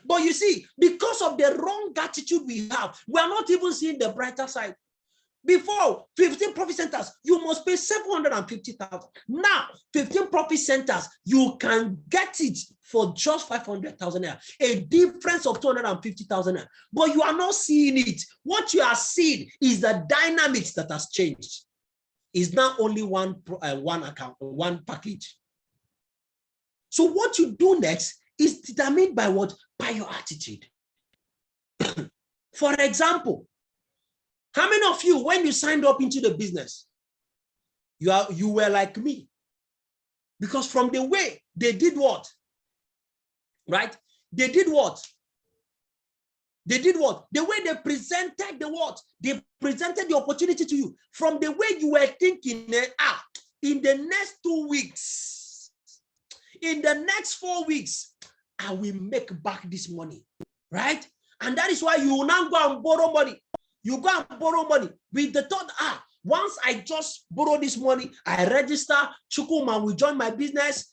But you see, because of the wrong attitude we have, we are not even seeing the brighter side. Before, 15 profit centers, you must pay 750,000. Now, 15 profit centers, you can get it for just 500,000 naira, a difference of 250,000 naira. But you are not seeing it. What you are seeing is the dynamics that has changed. is now only one account, one package. So what you do next is determined by what? By your attitude. For example, how many of you, when you signed up into the business, you were like me? Because from the way they did what? Right? They did what? They did what? The way they presented the what? They presented the opportunity to you. From the way you were thinking, in the next 2 weeks, in the next 4 weeks, I will make back this money, right? And that is why you will now go and borrow money. You go and borrow money with the thought, once I just borrow this money, I register, Chukuma will join my business,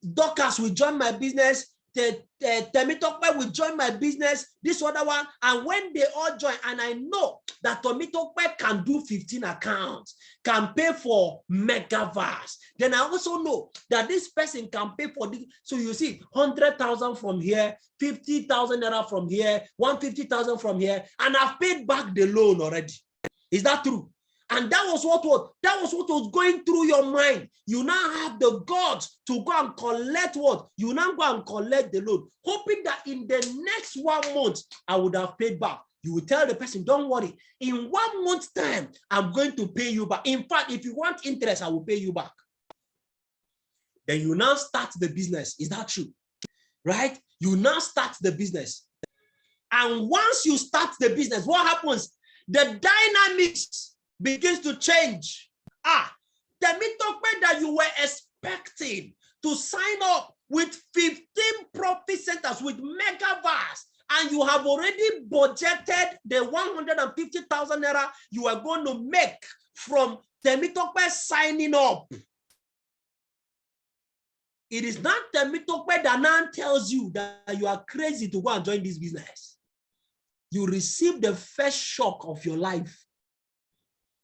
Dorcas will join my business, Temitokpe will join my business, this other one, and when they all join, and I know that Temitokpe can do 15 accounts, can pay for megavars, then I also know that this person can pay for this. So you see, 100,000 from here, 50,000 naira from here, 150,000 from here, and I've paid back the loan already. Is that true? And that was what was going through your mind. You now have the guts to go and collect what? You now go and collect the loan, hoping that in the next 1 month, I would have paid back. You will tell the person, don't worry, in 1 month's time, I'm going to pay you back. In fact, if you want interest, I will pay you back. Then you now start the business. Is that true? Right? You now start the business. And once you start the business, what happens? The dynamics begins to change. The Mitokpe that you were expecting to sign up with 15 profit centers with megavars, and you have already budgeted the 150,000 naira you are going to make from the Mitokpe signing up. It is not the Mitokpe that now tells you that you are crazy to go and join this business. You receive the first shock of your life.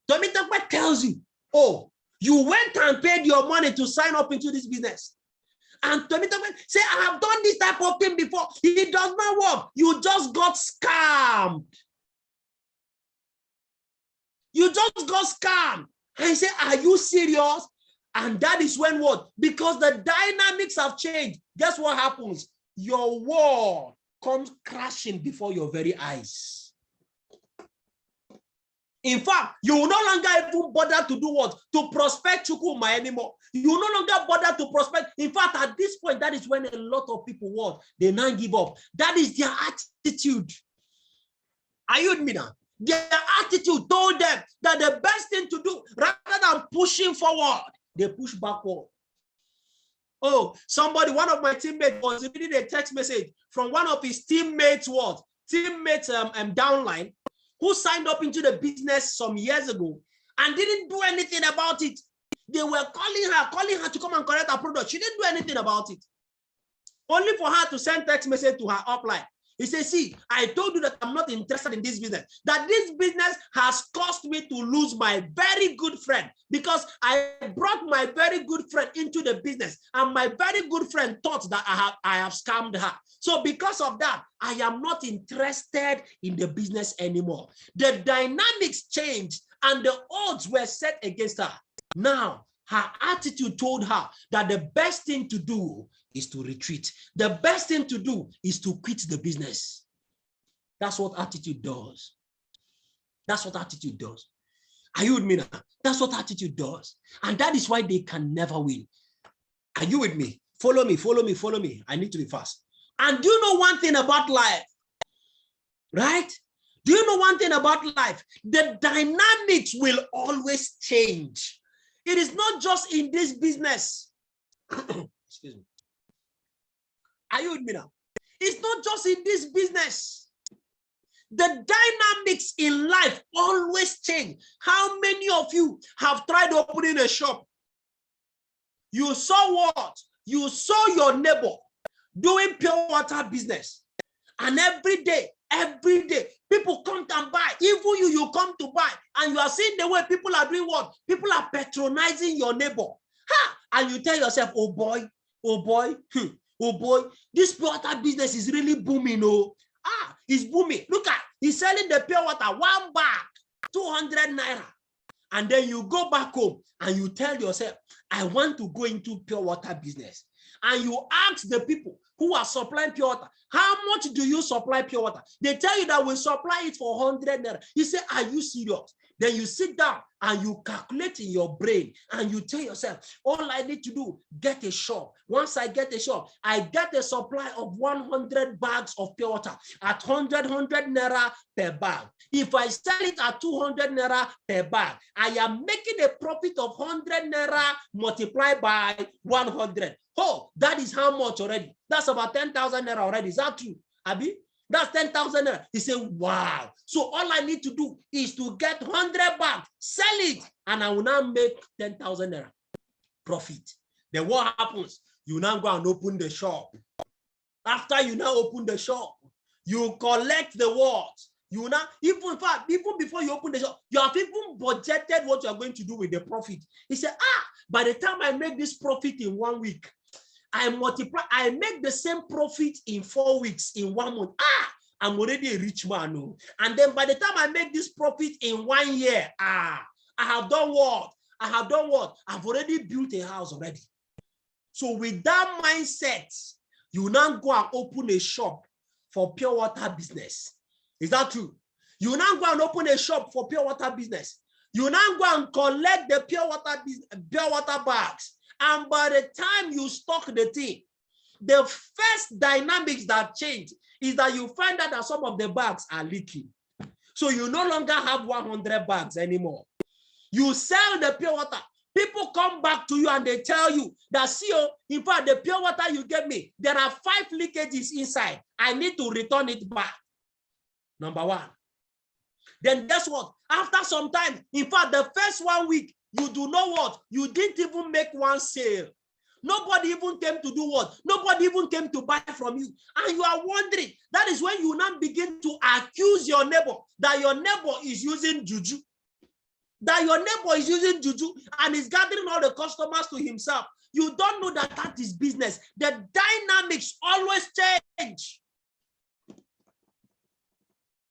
Temitokpe tells you, oh, you went and paid your money to sign up into this business. And Temitokpe say, I have done this type of thing before. It does not work. You just got scammed. You just got scammed. I say, are you serious? And that is when what? Because the dynamics have changed. Guess what happens? Your world comes crashing before your very eyes. In fact, you will no longer even bother to do what? To prospect Chukwuma anymore. You will no longer bother to prospect. In fact, at this point, that is when a lot of people what? They now give up. That is their attitude. Are you with me now? Their attitude told them that the best thing to do, rather than pushing forward, they push backward. Oh, somebody, one of my teammates was reading a text message from one of his teammates, downline, who signed up into the business some years ago and didn't do anything about it. They were calling her to come and collect her product. She didn't do anything about it. Only for her to send text message to her upline. He says, see, I told you that I'm not interested in this business, that this business has caused me to lose my very good friend because I brought my very good friend into the business and my very good friend thought that I have scammed her. So because of that, I am not interested in the business anymore. The dynamics changed and the odds were set against her. Now, her attitude told her that the best thing to do is to retreat. The best thing to do is to quit the business. That's what attitude does. That's what attitude does. Are you with me now? That's what attitude does. And that is why they can never win. Are you with me? Follow me, follow me, follow me. I need to be fast. And do you know one thing about life? Right? Do you know one thing about life? The dynamics will always change. It is not just in this business. Excuse me. Are you with me now? It's not just in this business. The dynamics in life always change. How many of you have tried opening a shop? You saw what? You saw your neighbor doing pure water business. And every day, people come and buy. Even you come to buy. And you are seeing the way people are doing what? People are patronizing your neighbor. And you tell yourself, oh boy, this pure water business is really booming. Oh, it's booming. Look at, he's selling the pure water, 1 bag, 200 naira. And then you go back home and you tell yourself, I want to go into pure water business. And you ask the people who are supplying pure water, how much do you supply pure water? They tell you that we supply it for 100 naira. You say, are you serious? Then you sit down and you calculate in your brain and you tell yourself, all I need to do, get a shop. Once I get a shop, I get a supply of 100 bags of pure water at 100 naira per bag. If I sell it at 200 naira per bag, I am making a profit of 100 naira multiplied by 100. Oh, that is how much already? That's about 10,000 naira already. Is that true, Abi? That's 10,000 naira. He said, wow. So all I need to do is to get 100 bags, sell it, and I will now make 10,000 naira profit. Then what happens? You now go and open the shop. After you now open the shop, you collect the words. You now, even before you open the shop, you have even budgeted what you are going to do with the profit. He said, by the time I make this profit in 1 week, I multiply, I make the same profit in 4 weeks, in 1 month. I'm already a rich man. No? And then by the time I make this profit in 1 year, I have done what? I have done what? I've already built a house already. So with that mindset, you now go and open a shop for pure water business. Is that true? You now go and open a shop for pure water business. You now go and collect the pure water bags. And by the time you stock the thing, the first dynamics that change is that you find out that some of the bags are leaking. So you no longer have 100 bags anymore. You sell the pure water. People come back to you and they tell you that, see, in fact, the pure water you gave me, there are 5 leakages inside. I need to return it back. Number one. Then guess what? After some time, in fact, the first 1 week, you do know what? You didn't even make one sale. Nobody even came to do what? Nobody even came to buy from you. And you are wondering, that is when you now begin to accuse your neighbor that your neighbor is using juju. That your neighbor is using juju and is gathering all the customers to himself. You don't know that that is business. The dynamics always change.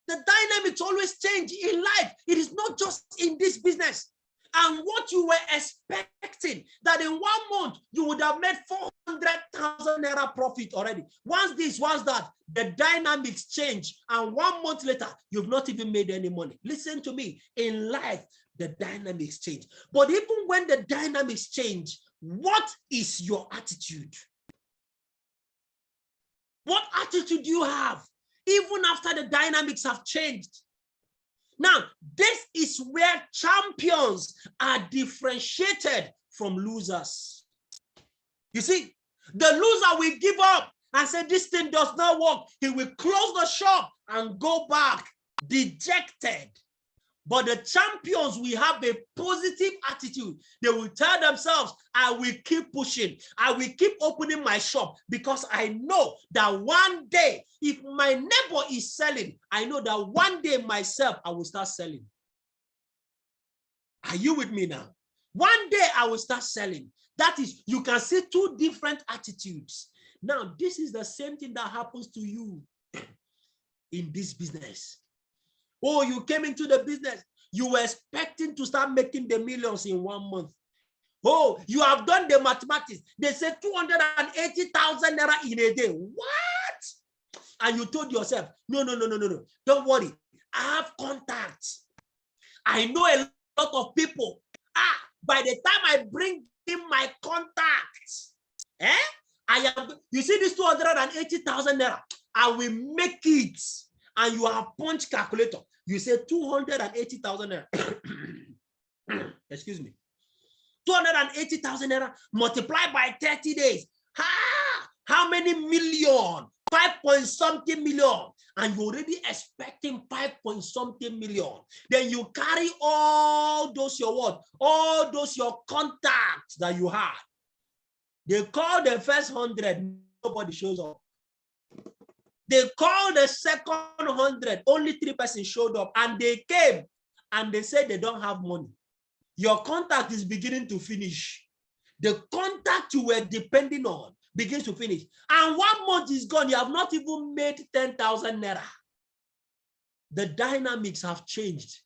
The dynamics always change in life. It is not just in this business. And what you were expecting, that in 1 month, you would have made 400,000 naira profit already. Once this, once that, the dynamics change. And 1 month later, you've not even made any money. Listen to me. In life, the dynamics change. But even when the dynamics change, what is your attitude? What attitude do you have? Even after the dynamics have changed. Now, this is where champions are differentiated from losers. You see, the loser will give up and say, this thing does not work. He will close the shop and go back dejected. But the champions will have a positive attitude. They will tell themselves, I will keep pushing. I will keep opening my shop because I know that one day, if my neighbor is selling, I know that one day myself, I will start selling. Are you with me now? One day I will start selling. That is, you can see 2 different attitudes. Now, this is the same thing that happens to you in this business. Oh, you came into the business. You were expecting to start making the millions in 1 month. Oh, you have done the mathematics. They said 280,000 naira in a day. What? And you told yourself, no. Don't worry. I have contacts. I know a lot of people. By the time I bring in my contacts, you see this 280,000 naira, I will make it. And you have punch calculator. You say 280,000 naira. Excuse me. 280,000 naira multiplied by 30 days. How many million? 5-point-something million. And you're already expecting 5-point-something million. Then you carry all those your what? All those your contacts that you had. They call the first 100, nobody shows up. They called the second 100, only 3 persons showed up, and they came and they said they don't have money. Your contact is beginning to finish. The contact you were depending on begins to finish. And 1 month is gone. You have not even made 10,000 naira. The dynamics have changed.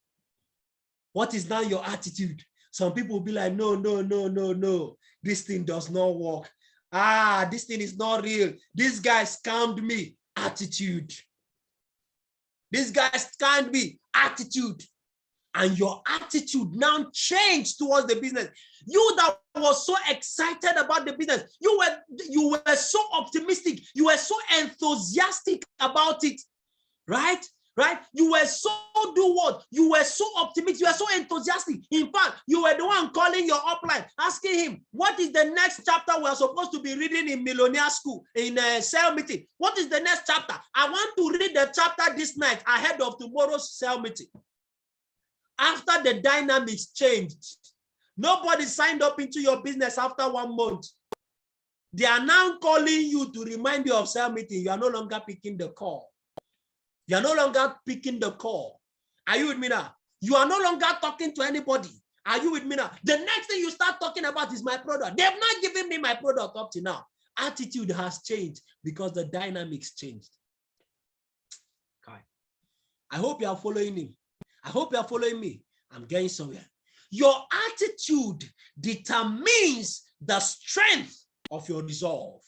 What is now your attitude? Some people will be like, no, no, no, no, no. This thing does not work. Ah, this thing is not real. This guy scammed me. Attitude. This guy scammed me. Attitude. And your attitude now changed towards the business. You that was so excited about the business, you were so optimistic, you were so enthusiastic about it, right? Right? You were so you were so optimistic, you were so enthusiastic. In fact, you were the one calling your upline, asking him, what is the next chapter we're supposed to be reading in Millionaire School, in a sale meeting? What is the next chapter? I want to read the chapter this night ahead of tomorrow's sale meeting. After the dynamics changed, nobody signed up into your business after 1 month. They are now calling you to remind you of sale meeting. You are no longer picking the call. You are no longer picking the call. Are you with me now? You are no longer talking to anybody. Are you with me now? The next thing you start talking about is my product. They have not given me my product up to now. Attitude has changed because the dynamics changed. Okay. I hope you are following me. I hope you are following me. I'm getting somewhere. Your attitude determines the strength of your resolve.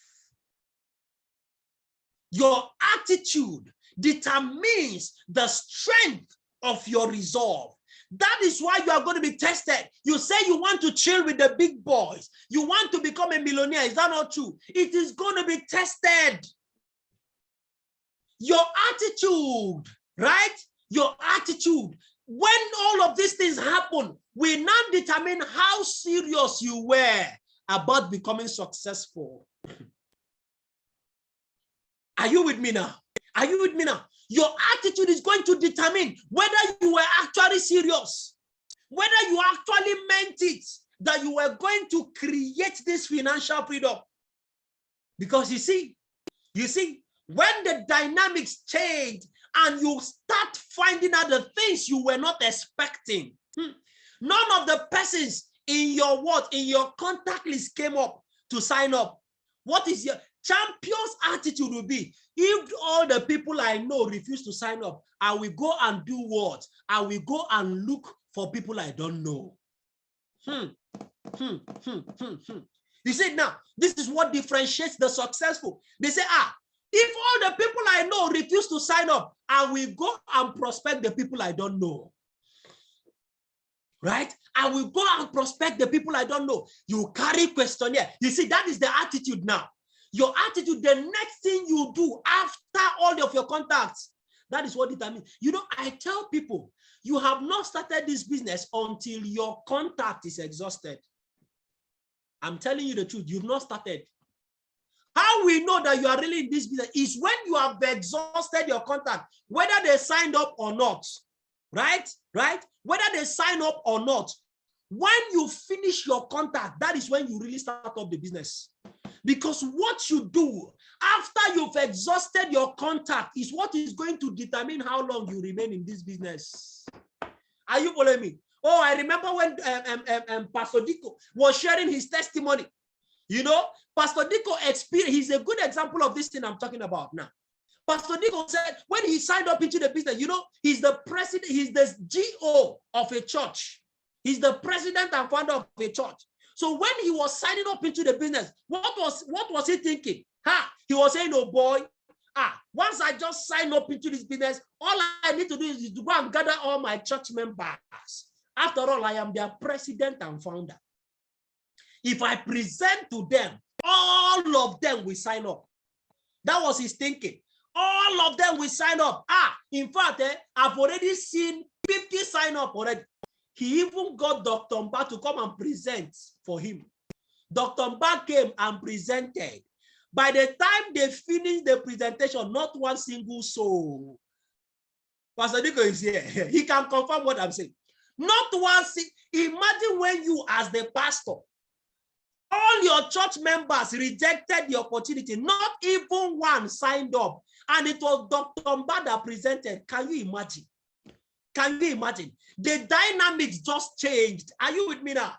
Your attitude determines the strength of your resolve. That is why you are going to be tested. You say you want to chill with the big boys. You want to become a millionaire. Is that not true? It is going to be tested. Your attitude, right? Your attitude. When all of these things happen, we now determine how serious you were about becoming successful. Are you with me now? Are you with me now? Your attitude is going to determine whether you were actually serious, whether you actually meant it, that you were going to create this financial freedom. Because you see, when the dynamics change and you start finding out the things you were not expecting, none of the persons in your contact list came up to sign up. What is your champion's attitude will be? If all the people I know refuse to sign up, I will go and do what? I will go and look for people I don't know. You see, now, this is what differentiates the successful. They say, if all the people I know refuse to sign up, I will go and prospect the people I don't know. Right? I will go and prospect the people I don't know. You carry questionnaire. You see, that is the attitude now. Your attitude, the next thing you do after all of your contacts, that is what determines. You know, I tell people, you have not started this business until your contact is exhausted. I'm telling you the truth, you've not started. How we know that you are really in this business is when you have exhausted your contact, whether they signed up or not, right? Right? Whether they sign up or not. When you finish your contact, that is when you really start up the business. Because what you do after you've exhausted your contact is what is going to determine how long you remain in this business. Are you following me? Oh, I remember when Pastor Diko was sharing his testimony. You know, Pastor Diko experienced, he's a good example of this thing I'm talking about now. Pastor Diko said when he signed up into the business, you know, he's the president, he's the GO of a church. He's the president and founder of a church. So when he was signing up into the business, what was he thinking? He was saying, oh boy, once I just sign up into this business, all I need to do is to go and gather all my church members. After all, I am their president and founder. If I present to them, all of them will sign up. That was his thinking. All of them will sign up. In fact, I've already seen 50 sign up already. He even got Dr. Mba to come and present for him. Dr. Mba came and presented. By the time they finished the presentation, not one single soul. Pastor Diko is here. He can confirm what I'm saying. Not one single. Imagine when you, as the pastor, all your church members rejected the opportunity. Not even one signed up. And it was Dr. Mba that presented. Can you imagine? Can you imagine? The dynamics just changed. Are you with me now?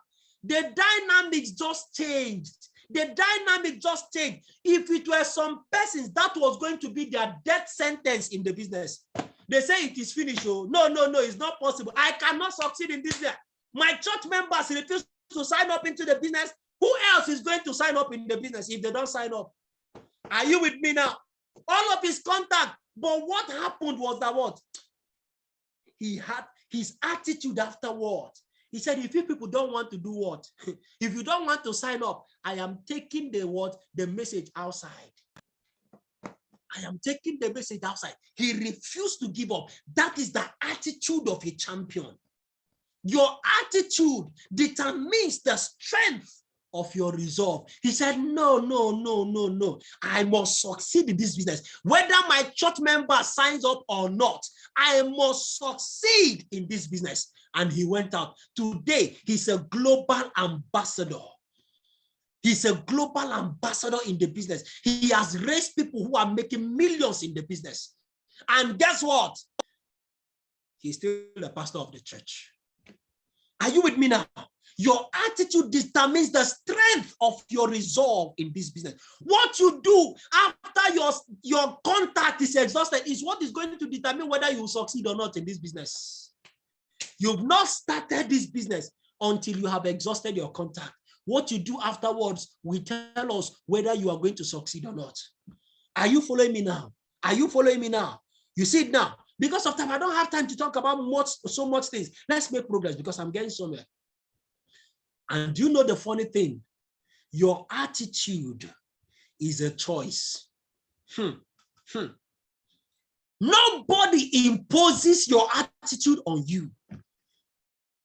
The dynamics just changed. The dynamic just changed. If it were some persons, that was going to be their death sentence in the business. They say it is finished. Oh, no, it's not possible. I cannot succeed in this year. My church members refuse to sign up into the business. Who else is going to sign up in the business if they don't sign up? Are you with me now? All of his contact. But what happened was that what? He had his attitude afterward. He said, if you people don't want to do what? If you don't want to sign up, I am taking the message outside. I am taking the message outside. He refused to give up. That is the attitude of a champion. Your attitude determines the strength of your resolve. He said, no. I must succeed in this business. Whether my church member signs up or not, I must succeed in this business. And he went out. Today, he's a global ambassador. He's a global ambassador in the business. He has raised people who are making millions in the business. And guess what? He's still the pastor of the church. Are you with me now? Your attitude determines the strength of your resolve in this business. What you do after your contact is exhausted is what is going to determine whether you will succeed or not in this business. You've not started this business until you have exhausted your contact. What you do afterwards will tell us whether you are going to succeed or not. Are you following me now? Are you following me now? You see it now. Because of time, I don't have time to talk about so much things. Let's make progress because I'm getting somewhere. And do you know the funny thing? Your attitude is a choice. Nobody imposes your attitude on you.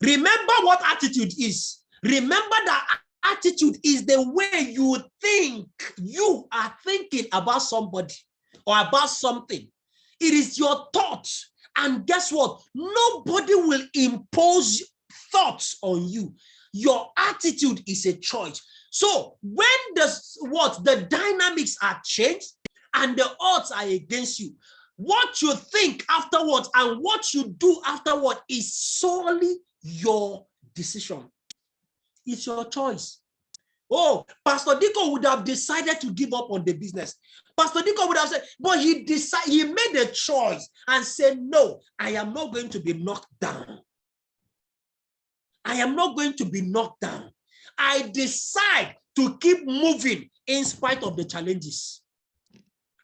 Remember what attitude is. Remember that attitude is the way you think. You are thinking about somebody or about something. It is your thoughts. And guess what? Nobody will impose thoughts on you. Your attitude is a choice. So when the dynamics are changed and the odds are against you, what you think afterwards and what you do afterward is solely your decision. It's your choice. Oh, Pastor Diko would have decided to give up on the business. Pastor Diko would have said, but he made a choice and said, no, I am not going to be knocked down. I am not going to be knocked down. I decide to keep moving in spite of the challenges.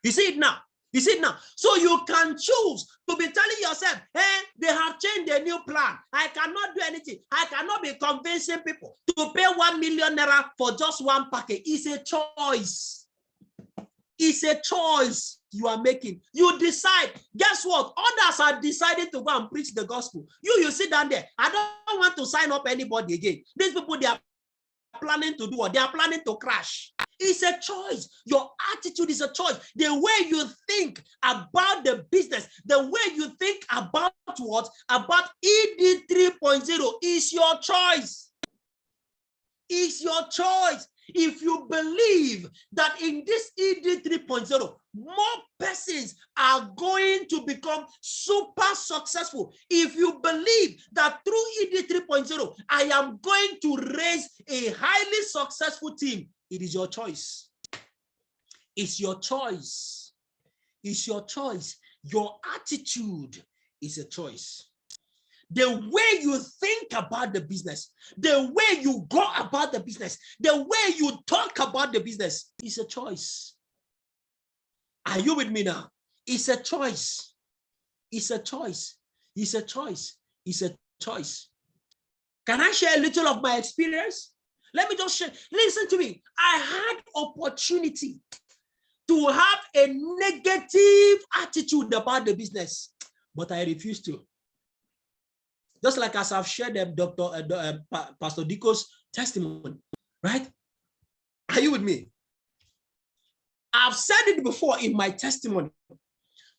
You see it now? You see it now? So you can choose to be telling yourself, hey, they have changed their new plan. I cannot do anything. I cannot be convincing people to pay 1 million naira for just one package. It's a choice. It's a choice you are making. You decide. Guess what? Others are deciding to go and preach the gospel. You sit down there. I don't want to sign up anybody again. These people, they are planning to do what? They are planning to crash. It's a choice. Your attitude is a choice. The way you think about the business, the way you think about what? About ED 3.0 is your choice. It's your choice. If you believe that in this ED 3.0, more persons are going to become super successful, if you believe that through ED 3.0, I am going to raise a highly successful team, it is your choice. It's your choice. It's your choice. Your attitude is a choice. The way you think about the business, the way you go about the business, the way you talk about the business is a choice. Are you with me now? It's a choice. It's a choice. It's a choice. It's a choice. Can I share a little of my experience? Let me just share. Listen to me. I had opportunity to have a negative attitude about the business, but I refused to. Just like as I've shared Pastor Diko's testimony, right? Are you with me? I've said it before in my testimony.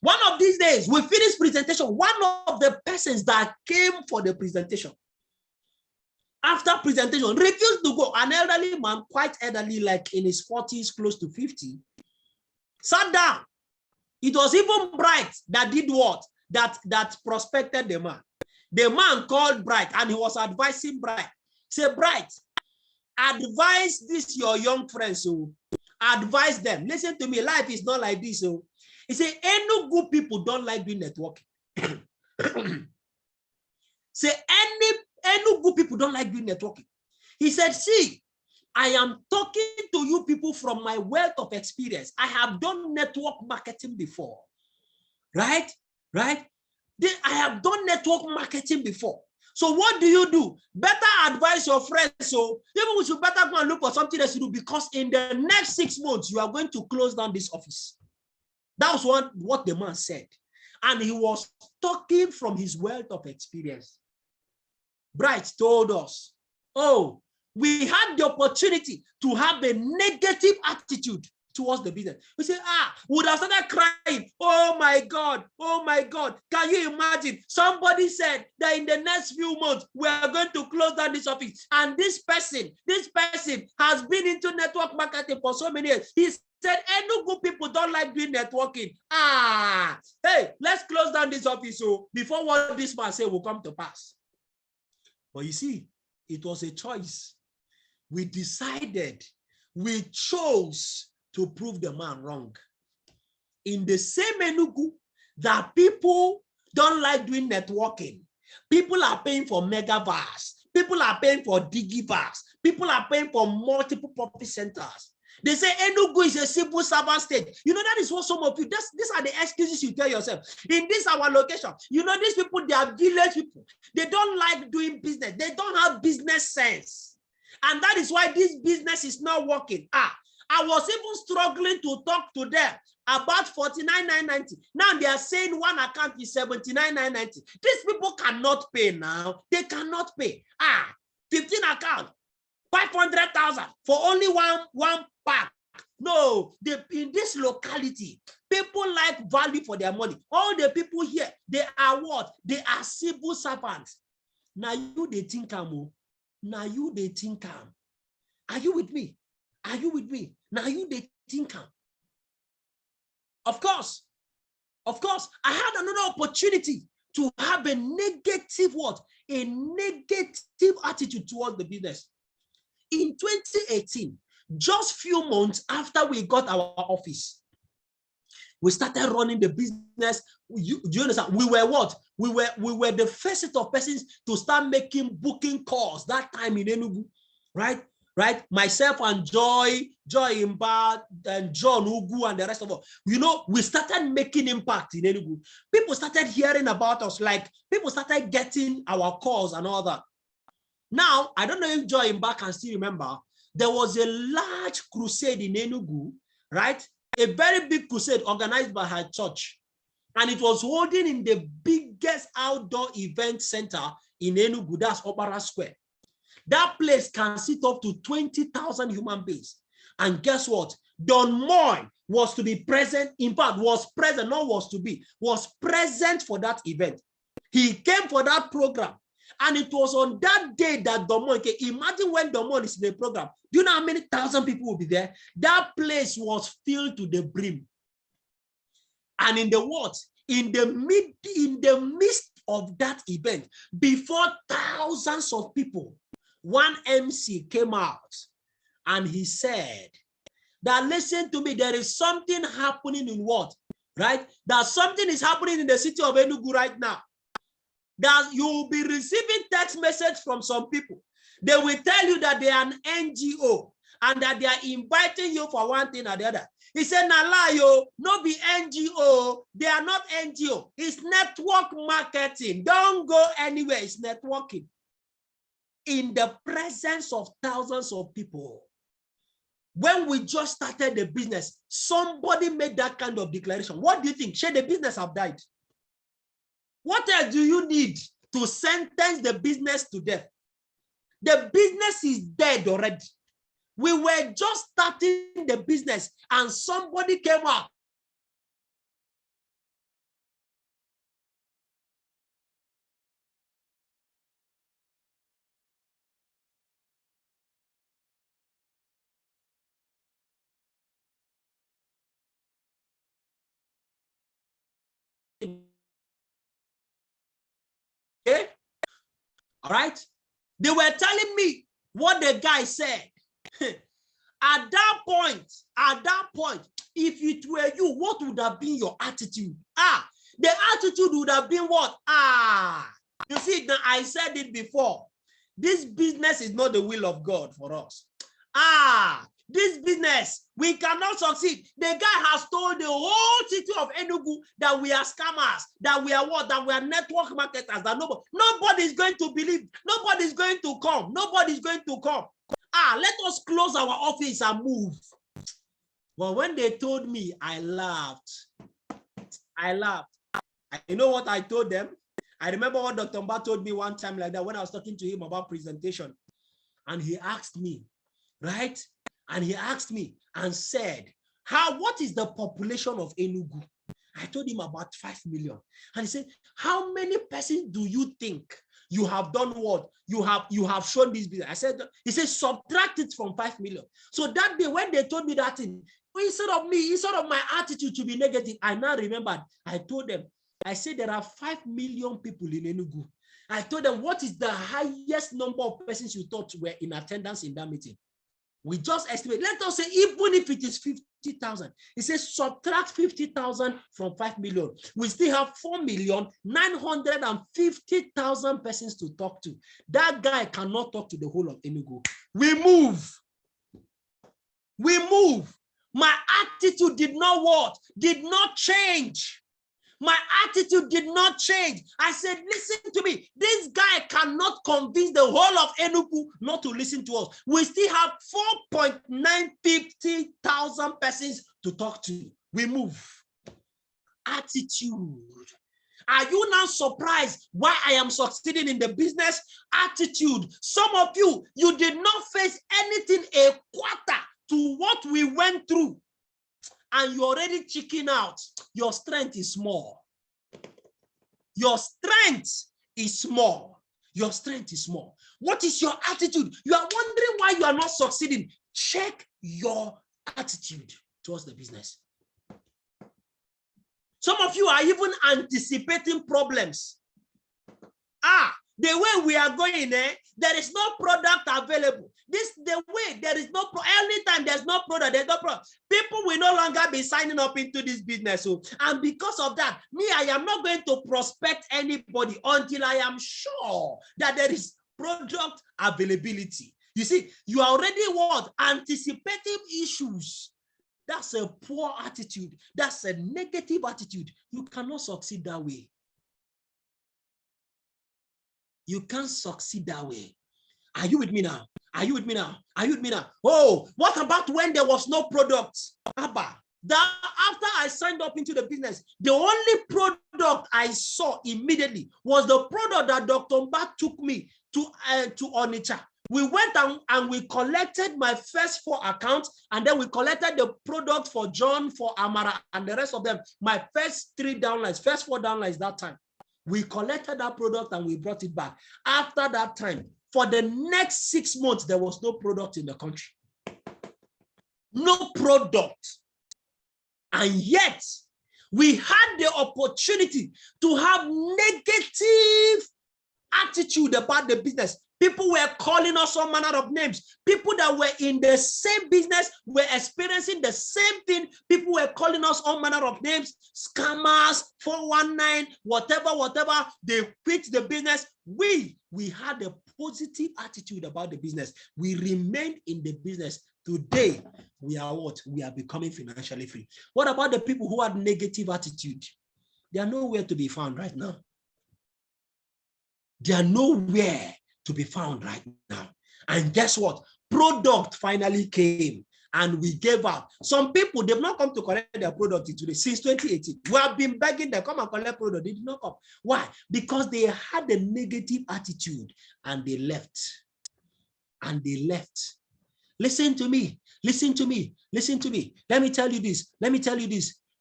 One of these days, we finished presentation. One of the persons that came for the presentation, after presentation, refused to go. An elderly man, quite elderly, like in his 40s, close to 50, sat down. It was even Bright that did what? That prospected the man. The man called Bright and he was advising Bright. Say, Bright, advise this your young friends. So advise them. Listen to me. Life is not like this. So he said, any good people don't like doing networking. Say any good people don't like doing networking. He said, see, I am talking to you people from my wealth of experience. I have done network marketing before, right? I have done network marketing before. So what do? Better advise your friends. So even we should better go and look for something else to do, because in the next 6 months, you are going to close down this office. That was what the man said. And he was talking from his wealth of experience. Bright told us, oh, we had the opportunity to have a negative attitude towards the business. We say, would have started crying. Oh my God. Can you imagine? Somebody said that in the next few months, we are going to close down this office. And this person has been into network marketing for so many years. He said, Enugu people don't like doing networking. Hey, let's close down this office so before what this man said will come to pass. But you see, it was a choice. We chose to prove the man wrong. In the same Enugu that people don't like doing networking, people are paying for megavars, people are paying for digivars, people are paying for multiple profit centers. They say Enugu is a civil servant state. You know, that is what some of you, these are the excuses you tell yourself. In this our location, you know, these people, they are village people. They don't like doing business. They don't have business sense. And that is why this business is not working. I was even struggling to talk to them about 49,990. Now they are saying one account is 79,990. These people cannot pay now. They cannot pay. 15 account, 500,000 for only one pack. No, in this locality, people like value for their money. All the people here, they are what? They are civil servants. Now you they think now you they think Are you with me? Are you with me? Now you they think Of course, I had another opportunity to have a negative what? A negative attitude towards the business. In 2018, just few months after we got our office, we started running the business. Do you understand? We were what? We were the first set of persons to start making booking calls that time in Enugu, right? Myself and Joy Imba, and John Ugu and the rest of us. You know, we started making impact in Enugu. People started hearing about us, like people started getting our calls and all that. Now, I don't know if Joy Imba can still remember, there was a large crusade in Enugu, right? A very big crusade organized by her church. And it was holding in the biggest outdoor event center in Enugu, that's Opera Square. That place can sit up to 20,000 human beings. And guess what? Don Moy was to be present, in fact, was present for that event. He came for that program. And it was on that day that Don Moy came. Imagine when Don Moy is in the program. Do you know how many thousand people will be there? That place was filled to the brim. And in the midst of that event, before thousands of people, one MC came out and he said that, listen to me, there is something happening in what? Right? That something is happening in the city of Enugu right now. That you will be receiving text message from some people. They will tell you that they are an NGO and that they are inviting you for one thing or the other. He said, Nalayo, no be NGO. They are not NGO. It's network marketing. Don't go anywhere. It's networking. In the presence of thousands of people. When we just started the business, somebody made that kind of declaration. What do you think? Should the business have died? What else do you need to sentence the business to death? The business is dead already. We were just starting the business and somebody came out. Okay? All right? They were telling me what the guy said. At that point, if it were you, what would have been your attitude? the attitude would have been what? You see, I said it before. This business is not the will of God for us. This business, we cannot succeed. The guy has told the whole city of Enugu that we are scammers, that we are what? That we are network marketers, that nobody is going to believe, nobody is going to come, nobody is going to come. Let us close our office and move. But when they told me, I laughed. You know what I told them? I remember what Dr. Mba told me one time like that when I was talking to him about presentation. And he asked me, right? And he asked me and said, what is the population of Enugu? I told him about 5 million. And he said, how many persons do you think you have done what? You have shown this business. He said, subtract it from 5 million. So that day when they told me that thing, instead of my attitude to be negative, I now remembered. I told them, I said there are 5 million people in Enugu. I told them, what is the highest number of persons you thought were in attendance in that meeting? We just estimate. Let us say, even if it is 50,000, it says subtract 50,000 from 5 million. We still have 4,950,000 persons to talk to. That guy cannot talk to the whole of Enugu. We move. My attitude did not change. My attitude did not change. I said, listen to me. This guy cannot convince the whole of Enugu not to listen to us. We still have 4,950,000 persons to talk to. We move. Attitude. Are you now surprised why I am succeeding in the business? Attitude. Some of you did not face anything a quarter to what we went through. And you're already checking out. Your strength is small. Your strength is small. Your strength is small. What is your attitude? You are wondering why you are not succeeding. Check your attitude towards the business. Some of you are even anticipating problems. The way we are going, there is no product available. Anytime there's no product, people will no longer be signing up into this business. And because of that, I am not going to prospect anybody until I am sure that there is product availability. You see, you are already anticipating issues. That's a poor attitude. That's a negative attitude. You cannot succeed that way. You can't succeed that way. Are you with me now? Oh, what about when there was no product? After I signed up into the business, the only product I saw immediately was the product that Dr. Mba took me to Onitsha. We went and we collected my first 4 accounts, and then we collected the product for John, for Amara, and the rest of them. My first 4 downlines that time. We collected that product and we brought it back. After that time, for the next 6 months, there was no product in the country. No product. And yet, we had the opportunity to have negative attitude about the business. People were calling us all manner of names. People that were in the same business were experiencing the same thing. People were calling us all manner of names, scammers, 419, whatever. They quit the business. We had a positive attitude about the business. We remained in the business. Today, we are what? We are becoming financially free. What about the people who had negative attitude? They are nowhere to be found right now. They are nowhere to be found right now. And guess what? Product finally came and we gave up. Some people, they've not come to collect their product today since 2018. We have been begging them, come and collect product. They did not come. Why? Because they had a negative attitude and they left. Listen to me. Let me tell you this.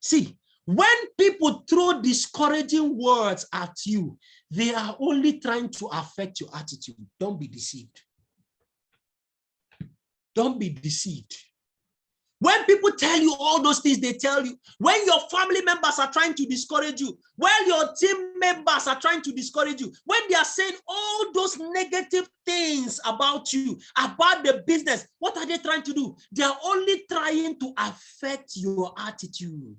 See, when people throw discouraging words at you, they are only trying to affect your attitude. Don't be deceived. When people tell you all those things, they tell you, when your family members are trying to discourage you, when your team members are trying to discourage you, when they are saying all those negative things about you, about the business, what are they trying to do? They are only trying to affect your attitude.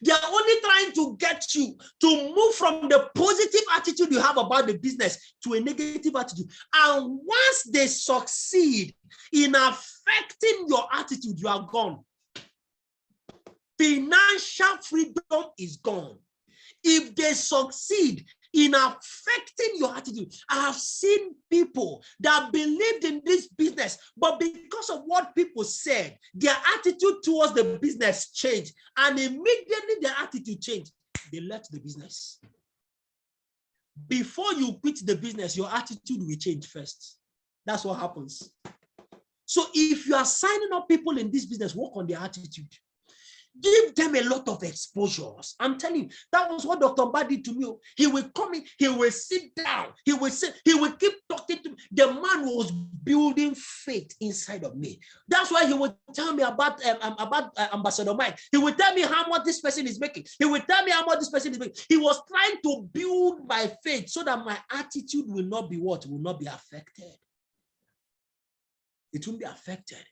They are only trying to get you to move from the positive attitude you have about the business to a negative attitude. And once they succeed in affecting your attitude, you are gone. Financial freedom is gone. If they succeed in affecting your attitude, I have seen people that believed in this business, but because of what people said, their attitude towards the business changed, and immediately their attitude changed. They left the business. Before you quit the business, your attitude will change first. That's what happens. So if you are signing up people in this business, work on their attitude. Give them a lot of exposures. I'm telling you, that was what Dr. Mba did to me. He will come in, he will sit down, he will keep talking to me. The man was building faith inside of me. That's why he would tell me about Ambassador Mike. He would tell me how much this person is making. He would tell me how much this person is making. He was trying to build my faith so that my attitude will not be what? Will not be affected. It won't be affected.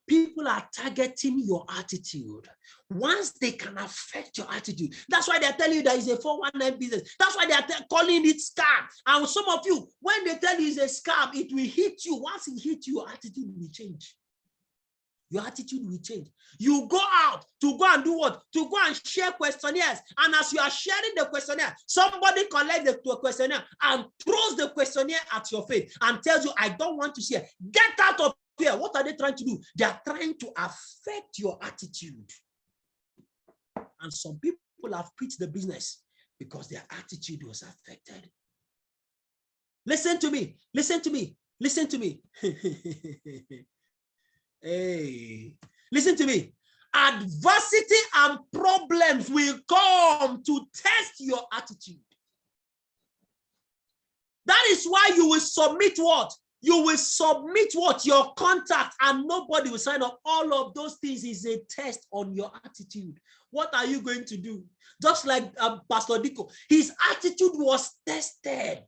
People are targeting your attitude. Once they can affect your attitude, that's why they're telling you that it's a 419 business. That's why they're calling it scam. And some of you, when they tell you it's a scam, it will hit you. Once it hits you, your attitude will change. Your attitude will change. You go out to go and do what? To go and share questionnaires. And as you are sharing the questionnaire, somebody collects the questionnaire and throws the questionnaire at your face and tells you, I don't want to share. Get out of here. What are they trying to do? They are trying to affect your attitude. And some people have quit the business because their attitude was affected. Listen to me. Listen to me. Listen to me. Hey, listen to me. Adversity and problems will come to test your attitude. That is why you will submit what? You will submit what? Your contact, and nobody will sign up. All of those things is a test on your attitude. What are you going to do? Just like Pastor Diko, his attitude was tested.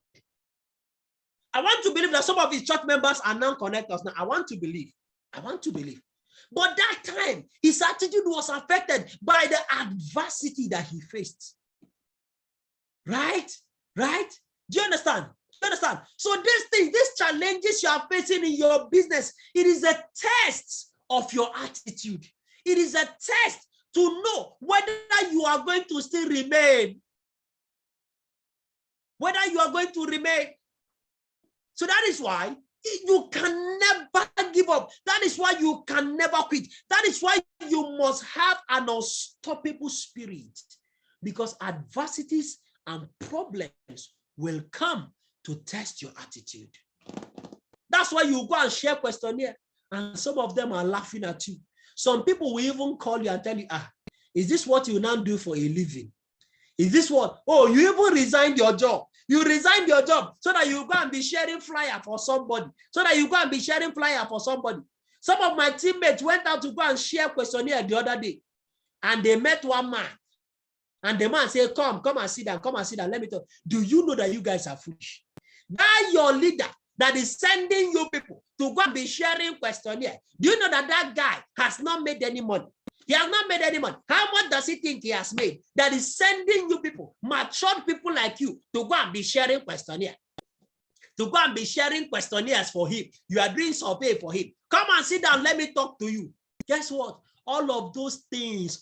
I want to believe that some of his church members are non-connectors now. I want to believe. But that time, his attitude was affected by the adversity that he faced. Right? Right? Do you understand? So these challenges you are facing in your business, it is a test of your attitude. It is a test to know whether you are going to still remain. Whether you are going to remain. So that is why you can never give up. That is why you can never quit. That is why you must have an unstoppable spirit, because adversities and problems will come to test your attitude. That's why you go and share questionnaire, and some of them are laughing at you. Some people will even call you and tell you, is this what you now do for a living? Is this what? Oh, you even resigned your job. You resigned your job so that you go and be sharing flyer for somebody. Some of my teammates went out to go and share questionnaire the other day, and they met one man. And the man said, come and sit down, let me talk. Do you know that you guys are foolish? That your leader that is sending you people to go and be sharing questionnaire, do you know that that guy has not made any money? He has not made any money. How much does he think he has made that is sending you people, matured people like you, to go and be sharing questionnaire? To go and be sharing questionnaires for him. You are doing survey for him. Come and sit down, let me talk to you. Guess what? All of those things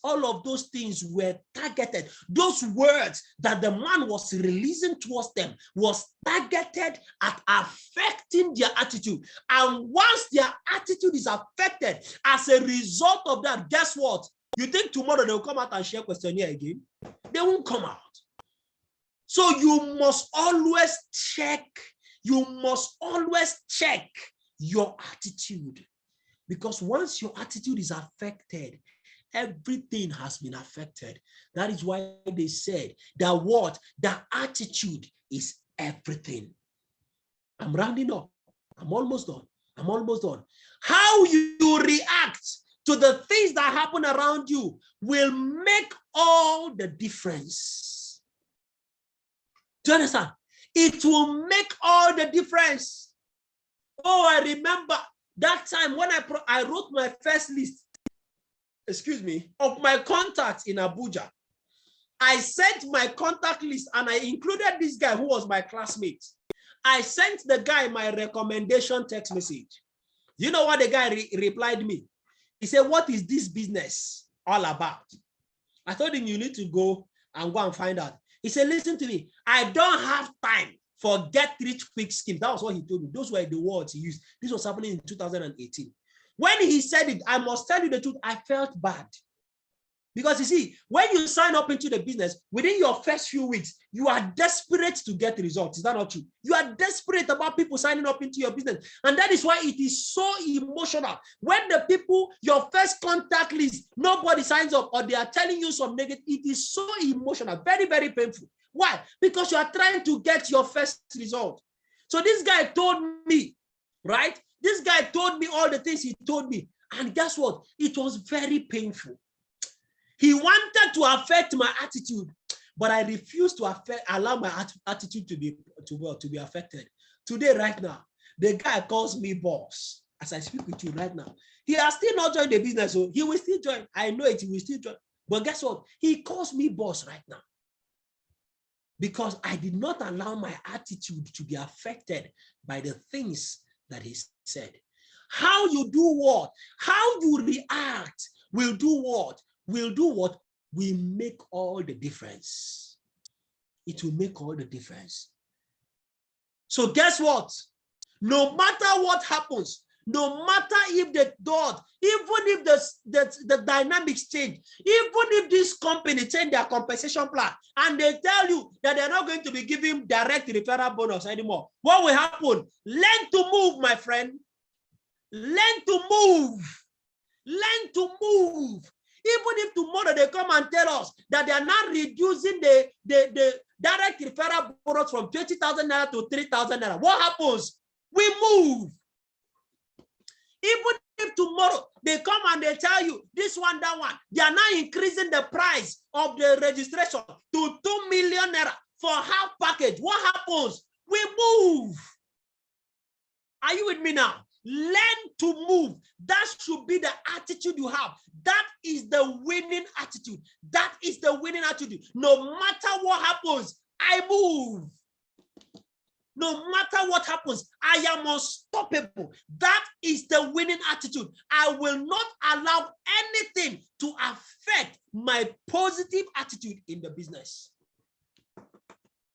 were targeted. Those words that the man was releasing towards them was targeted at affecting their attitude. And once their attitude is affected, as a result of that, guess what? You think tomorrow they'll come out and share questionnaire again? They won't come out. So you must always check. You must always check your attitude. Because once your attitude is affected, everything has been affected. That is why they said that what? The attitude is everything. I'm rounding up. I'm almost done. How you react to the things that happen around you will make all the difference. Do you understand? It will make all the difference. Oh, I remember that time when I wrote my first list. excuse me, of my contacts in Abuja. I sent my contact list and I included this guy who was my classmate. I sent the guy my recommendation text message. You know what the guy replied me? He said, what is this business all about? I told him, you need to go and find out. He said, listen to me. I don't have time for get rich quick scheme. That was what he told me. Those were the words he used. This was happening in 2018. When he said it, I must tell you the truth, I felt bad. Because you see, when you sign up into the business, within your first few weeks, you are desperate to get results. Is that not true? You are desperate about people signing up into your business. And that is why it is so emotional. When the people, your first contact list, nobody signs up or they are telling you some negative, it is so emotional, very, very painful. Why? Because you are trying to get your first result. So this guy told me, right? This guy told me all the things he told me. And guess what? It was very painful. He wanted to affect my attitude, but I refused to allow my attitude to be affected. Today, right now, the guy calls me boss. As I speak with you right now, he has still not joined the business, so he will still join. I know it, he will still join. But guess what? He calls me boss right now because I did not allow my attitude to be affected by the things that he said. How you do what? How you react will do what? Will do what will make all the difference. It will make all the difference. So guess what? No matter what happens, no matter if the dot, even if the dynamics change, even if this company change their compensation plan and they tell you that they're not going to be giving direct referral bonus anymore, what will happen? Learn to move, my friend. Learn to move. Learn to move. Even if tomorrow they come and tell us that they are not reducing the direct referral bonus from 20,000 naira to 3,000 naira, what happens? We move. Even if tomorrow they come and they tell you this one, that one, they are now increasing the price of the registration to 2 million naira for half package. What happens? We move. Are you with me now? Learn to move. That should be the attitude you have. That is the winning attitude. That is the winning attitude. No matter what happens, I move. No matter what happens, I am unstoppable. That is the winning attitude. I will not allow anything to affect my positive attitude in the business.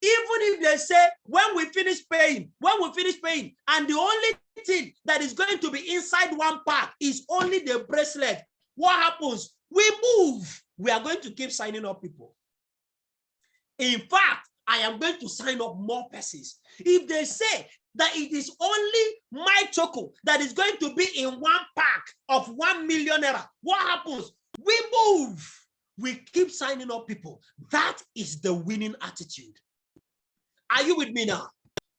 Even if they say, when we finish paying, and the only thing that is going to be inside one pack is only the bracelet, what happens? We move. We are going to keep signing up people. In fact, I am going to sign up more persons. If they say that it is only my choco that is going to be in one pack of 1 million naira, what happens? We move. We keep signing up people. That is the winning attitude. Are you with me now?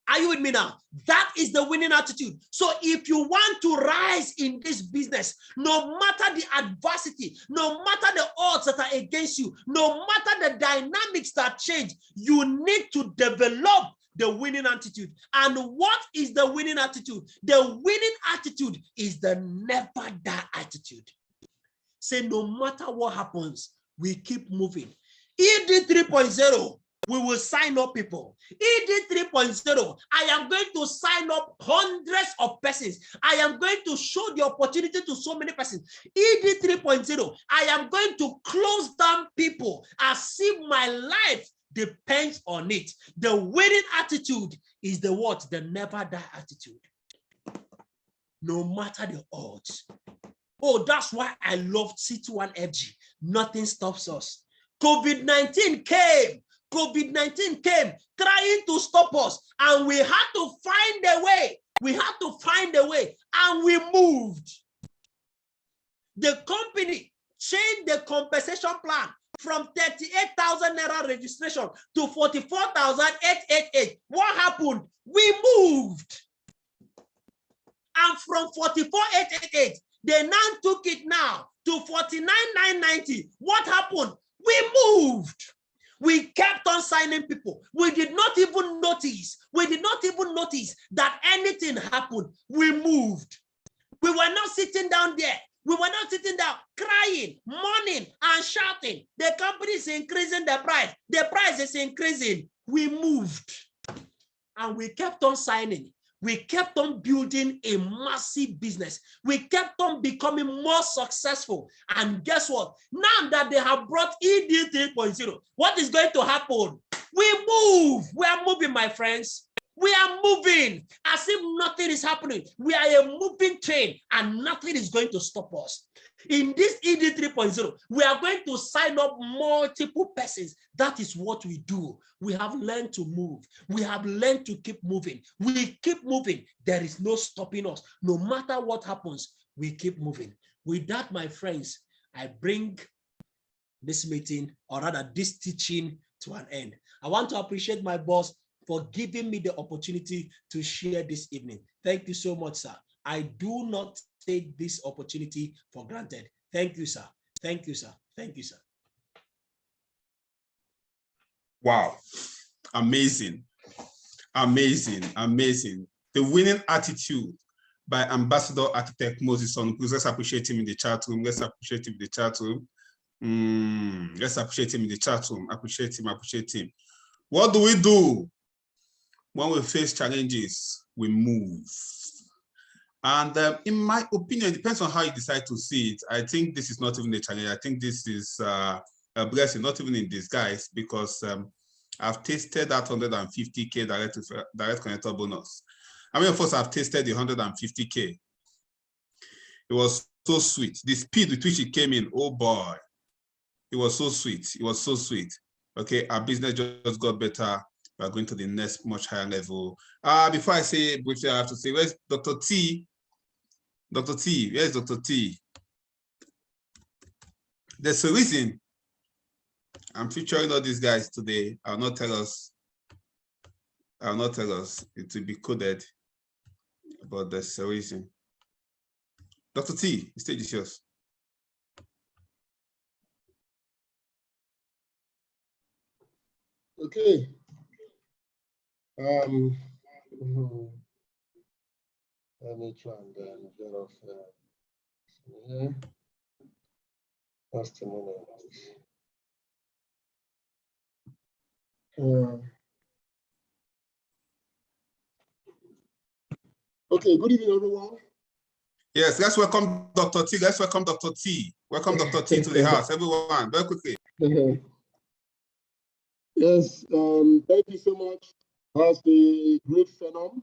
Are you with me now? That is the winning attitude. So if you want to rise in this business, no matter the adversity, no matter the odds that are against you, no matter the dynamics that change, you need to develop the winning attitude. And what is the winning attitude? The winning attitude is the never die attitude. Say, no matter what happens, we keep moving. ED 3.0. We will sign up people. ED 3.0, I am going to sign up hundreds of persons. I am going to show the opportunity to so many persons. ED 3.0, I am going to close down people as if my life depends on it. The winning attitude is the what? The never die attitude. No matter the odds. Oh, that's why I love C21FG. Nothing stops us. COVID-19 came. COVID-19 came trying to stop us, and we had to find a way. We had to find a way, and we moved. The company changed the compensation plan from 38,000 naira registration to 44,888. What happened? We moved. And from 44,888, they now took it now to 49,990. What happened? We moved. We kept on signing people. We did not even notice. We did not even notice that anything happened. We moved. We were not sitting down there We were not sitting down crying, mourning, and shouting. The company is increasing the price. The price is increasing. We moved and we kept on signing. We kept on building a massive business. We kept on becoming more successful. And guess what? Now that they have brought ED 3.0, what is going to happen? We move. We are moving, my friends. We are moving as if nothing is happening. We are a moving train and nothing is going to stop us. In this ED 3.0, we are going to sign up multiple persons. That is what we do. We have learned to move. We have learned to keep moving. We keep moving. There is no stopping us. No matter what happens, we keep moving. With that, my friends, I bring this meeting, or rather this teaching, to an end. I want to appreciate my boss for giving me the opportunity to share this evening. Thank you so much, sir. I do not take this opportunity for granted. Thank you, sir. Thank you, sir. Thank you, sir. Wow. Amazing. Amazing. Amazing. The winning attitude by Ambassador Architect Moses on. Let's appreciate him in the chat room. Let's appreciate him in the chat room. Let's appreciate him in the chat room. Appreciate him. Appreciate him. What do we do when we face challenges? We move. And in my opinion, it depends on how you decide to see it. I think this is not even a challenge. I think this is a blessing, not even in disguise, because I've tasted that 150K direct connector bonus. How many of us have tasted the 150K? It was so sweet. The speed with which it came in, oh boy, it was so sweet. It was so sweet. Okay, our business just got better. We're going to the next much higher level. Before I say briefly, I have to say, where's Dr. T? Dr. T, where's Dr. T? There's a reason I'm featuring all these guys today. I'll not tell us. I'll not tell us. It will be coded, but there's a reason. Dr. T, the stage is yours. Okay. Let me try and get off here. Just a minute. Okay, good evening, everyone. Yes, let's welcome Dr. T. Let's welcome Dr. T. Welcome Dr. T to the house, everyone, very quickly. Yes, thank you so much. That's the great phenom,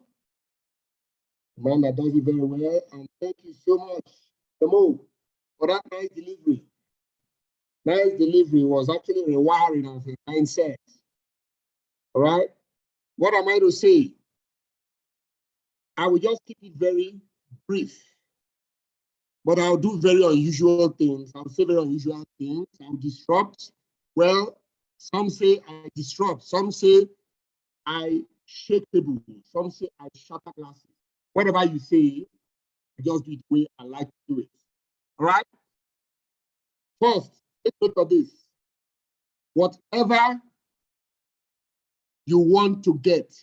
man that does it very well. And thank you so much, Mo, for that nice delivery. Nice delivery was actually rewiring of his mindset. All right. What am I to say? I will just keep it very brief, but I'll do very unusual things. I'll say very unusual things. I'll disrupt. Well, some say I disrupt. Some say I shake tables. Some say I shatter glasses. Whatever you say, I just do it the way I like to do it. All right? First, take note of this. Whatever you want to get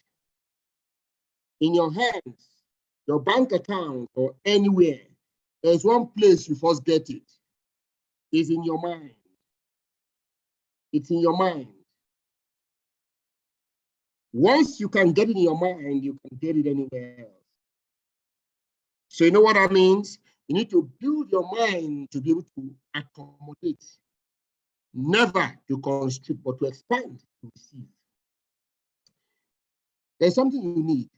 in your hands, your bank account, or anywhere, there's one place you first get it. It's in your mind. It's in your mind. Once you can get it in your mind, you can get it anywhere else. So you know what that means? You need to build your mind to be able to accommodate, never to constrict, but to expand, to receive. There's something you need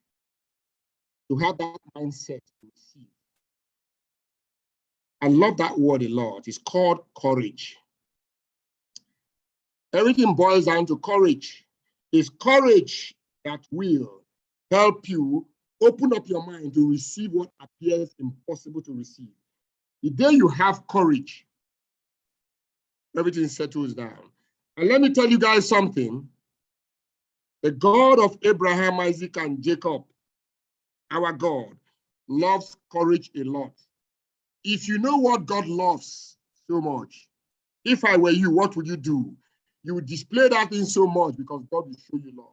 to have that mindset to receive. I love that word a lot. It's called courage. Everything boils down to courage. It's courage that will help you open up your mind to receive what appears impossible to receive. The day you have courage, everything settles down. And let me tell you guys something. The God of Abraham, Isaac, and Jacob, our God, loves courage a lot. If you know what God loves so much, if I were you, what would you do? You would display that thing so much because God will show you love.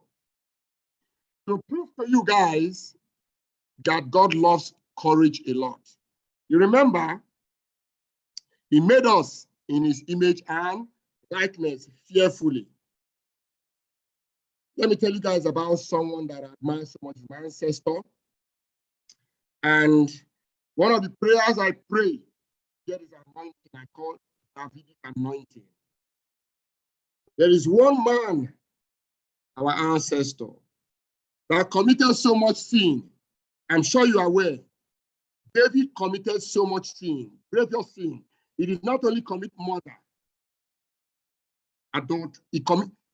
To prove to you guys that God loves courage a lot. You remember He made us in his image and likeness fearfully. Let me tell you guys about someone that I admire so much, my ancestor. And one of the prayers I pray, there is anointing I call Davidic anointing. There is one man, our ancestor, that committed so much sin. I'm sure you are aware. David committed so much sin, grievous sin. He did not only commit murder, adultery.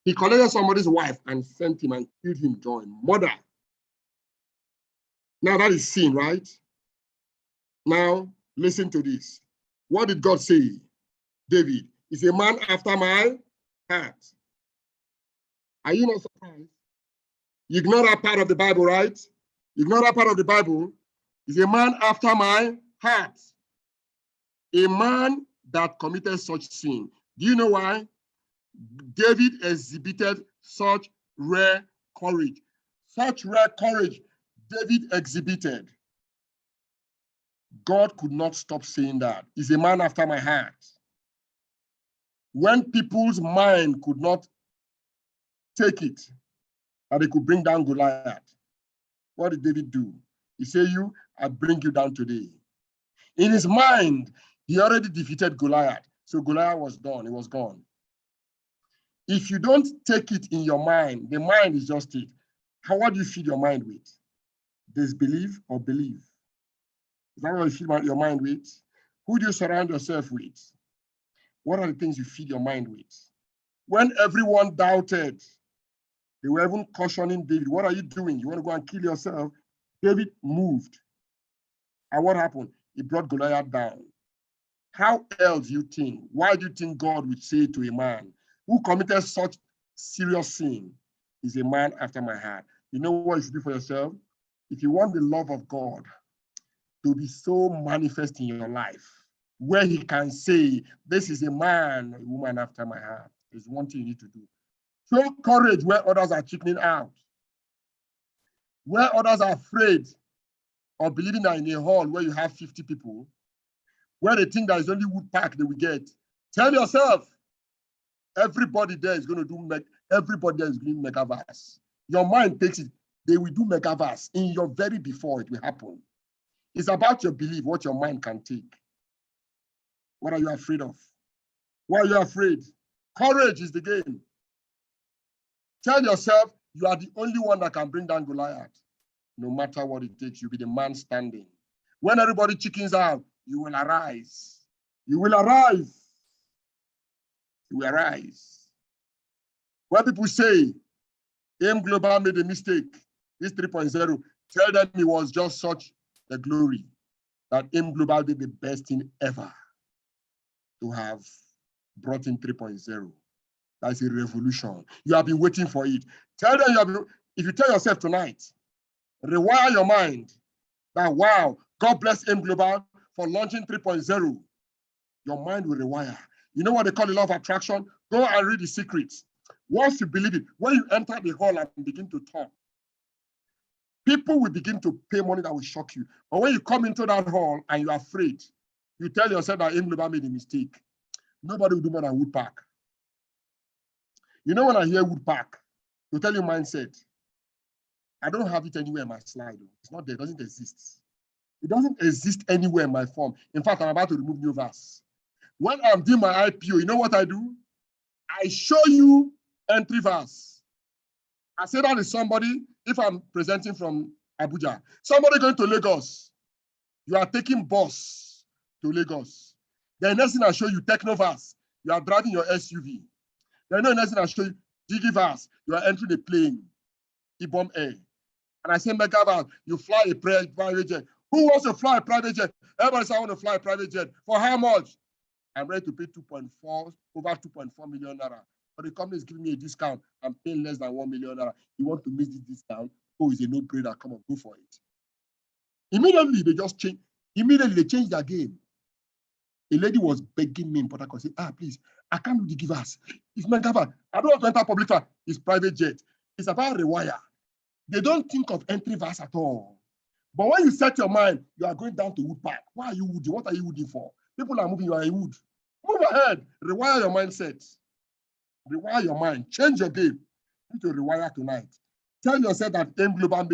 He collected somebody's wife and sent him and killed him, join murder. Now that is sin, right? Now listen to this. What did God say? David is a man after my heart. Are you not surprised? You ignore that part of the Bible, right? You ignore that part of the Bible. He's a man after my heart. A man that committed such sin. Do you know why? David exhibited such rare courage. Such rare courage David exhibited. God could not stop saying that. He's a man after my heart. When people's mind could not take it, and they could bring down Goliath, what did David do? He said, I bring you down today. In his mind, he already defeated Goliath. So Goliath was done, he was gone. If you don't take it in your mind, the mind is just it. What do you feed your mind with? Disbelief or belief? Is that what you feed your mind with? Who do you surround yourself with? What are the things you feed your mind with? When everyone doubted, they were even cautioning David, what are you doing? You want to go and kill yourself? David moved. And what happened? He brought Goliath down. How else do you think? Why do you think God would say to a man who committed such serious sin, is a man after my heart? You know what you should do for yourself? If you want the love of God to be so manifest in your life, where he can say, this is a man, a woman after my heart, there's one thing you need to do. Show courage where others are chickening out. Where others are afraid of believing that in a hall where you have 50 people, where they think there is only wood pack they will get. Tell yourself, everybody there is going to do, everybody there is doing megaverse. Your mind takes it, they will do megaverse in your very before it will happen. It's about your belief, what your mind can take. What are you afraid of? Why are you afraid? Courage is the game. Tell yourself you are the only one that can bring down Goliath. No matter what it takes, you'll be the man standing. When everybody chickens out, you will arise. You will arise. You will arise. When people say, AIM Global made a mistake, this 3.0, tell them it was just such a glory that AIM Global did the best thing ever to have brought in 3.0. That's a revolution. You have been waiting for it. Tell them, if you tell yourself tonight, rewire your mind that, wow, God bless AIM Global for launching 3.0. Your mind will rewire. You know what they call the law of attraction? Go and read the secrets. Once you believe it, when you enter the hall and begin to talk, people will begin to pay money that will shock you. But when you come into that hall and you're afraid, you tell yourself that AIM Global made a mistake. Nobody will do more than Woodpack. You know, when I hear Woodpack, to tell you mindset, I don't have it anywhere in my slide. It's not there, it doesn't exist. It doesn't exist anywhere in my form. In fact, I'm about to remove new verse. When I'm doing my IPO, you know what I do? I show you entry verse. I say that is somebody, if I'm presenting from Abuja, somebody going to Lagos, you are taking bus to Lagos. The next thing I show you, Technoverse, you are driving your SUV. The next thing I show you, Digiverse, you are entering the plane, Ibom Air. And I say, Megaverse, you fly a private jet. Who wants to fly a private jet? Everybody says, I want to fly a private jet. For how much? I'm ready to pay over 2.4 million naira. But the company is giving me a discount. I'm paying less than 1 million naira. You want to miss this discount? Oh, it's a no-brainer. Come on, go for it. Immediately, they just change. Immediately, they changed their game. A lady was begging me in Port Harcourt, say, please, I can't do the givers. It's Megaverse. I don't want to enter public car. It's private jet. It's about rewire. They don't think of entry verse at all. But when you set your mind, you are going down to Woodpack. Why are you wooding? What are you wooding for? People are moving, you are a wood. Move ahead. Rewire your mindset. Rewire your mind. Change your game. You need to rewire tonight. Tell yourself that M Global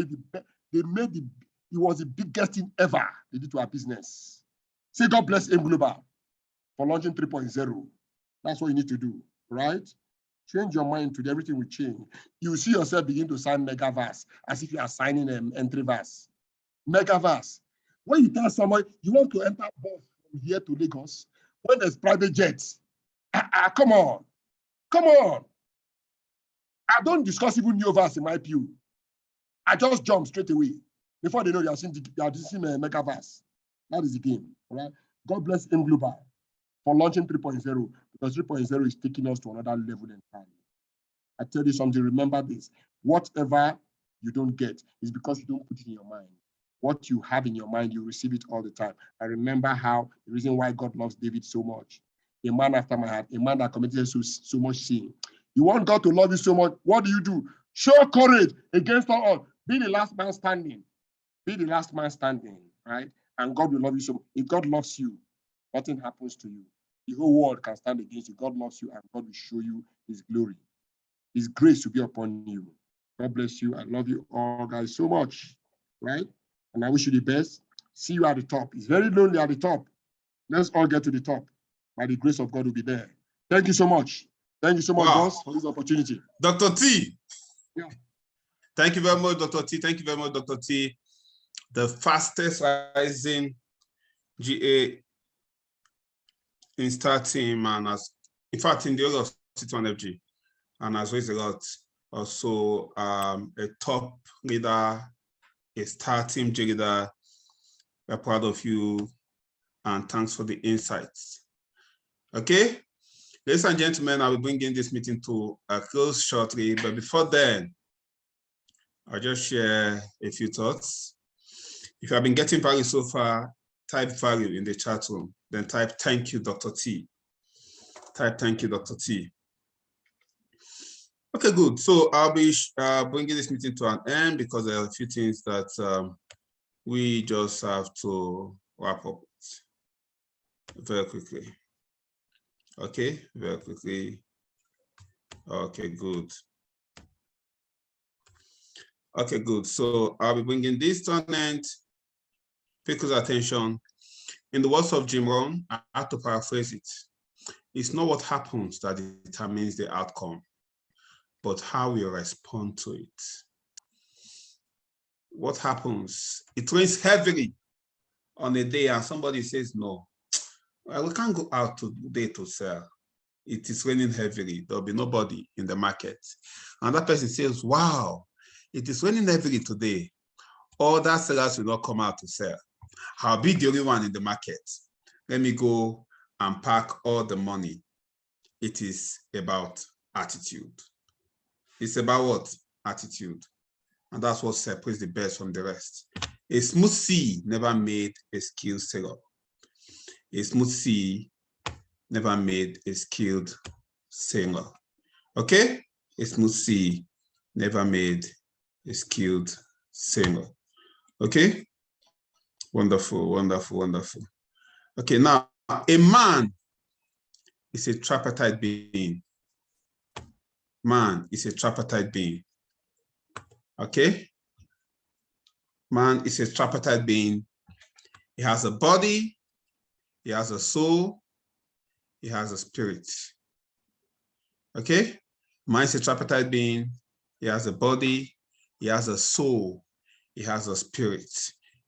it was the biggest thing ever they did to our business. Say God bless M Global for launching 3.0. That's what you need to do, right? Change your mind today, everything will change. You see yourself begin to sign megaverse as if you are signing an entry verse. Megaverse. When you tell someone you want to enter bus from here to Lagos, when there's private jets, come on. Come on. I don't discuss even new verse in my pew. I just jump straight away. Before they know, they are seeing megaverse. That is the game. All right. God bless M Global for launching 3.0, because 3.0 is taking us to another level entirely. I tell you something, remember this. Whatever you don't get is because you don't put it in your mind. What you have in your mind, you receive it all the time. I remember how the reason why God loves David so much. A man after my heart, a man that committed so much sin. You want God to love you so much, what do? Show courage against all odds. Be the last man standing. Be the last man standing, right? And God will love you so much. If God loves you, nothing happens to you. The whole world can stand against you. God loves you, and God will show you his glory. His grace will be upon you. God bless you. I love you all guys so much, right? And I wish you the best. See you at the top. It's very lonely at the top. Let's all get to the top. By the grace of God will be there. Thank you so much. Thank you so much, boss, for this opportunity. Dr. T. Yeah. Thank you very much, Dr. T. Thank you very much, Dr. T. The fastest rising GA in Star Team, and in fact, in the order of C1FG, and has raised a lot. Also, a top leader, a Star Team G leader. We're proud of you, and thanks for the insights. Okay, ladies and gentlemen, I will bring in this meeting to a close shortly, but before then, I'll just share a few thoughts. If you have been getting value so far, type value in the chat room, then type thank you, Dr. T. Type thank you, Dr. T. Okay, good. So I'll be bringing this meeting to an end because there are a few things that we just have to wrap up very quickly. Okay, very quickly. Okay, good. Okay, good. So I'll be bringing this to an end. Pay close attention. In the words of Jim Rohn, I have to paraphrase it. It's not what happens that determines the outcome, but how we respond to it. What happens? It rains heavily on a day and somebody says, no, well, we can't go out today to sell. It is raining heavily. There'll be nobody in the market. And that person says, wow, it is raining heavily today. Other sellers will not come out to sell. I'll be the only one in the market. Let me go and pack all the money. It is about attitude. It's about what? Attitude. And that's what separates the best from the rest. A smooth sea never made a skilled sailor. A smooth sea never made a skilled sailor. Okay? A smooth sea never made a skilled sailor. Okay? Wonderful, wonderful, wonderful. Okay, now a man is a tripartite being. Man is a tripartite being. Okay? Man is a tripartite being. He has a body, he has a soul, he has a spirit. Okay? Man is a tripartite being. He has a body, he has a soul, he has a spirit.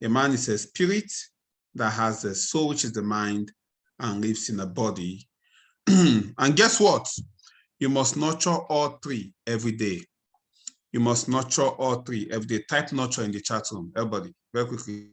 A man is a spirit that has a soul, which is the mind, and lives in a body. And guess what? You must nurture all three every day. You must nurture all three every day. Type nurture in the chat room, everybody, very quickly.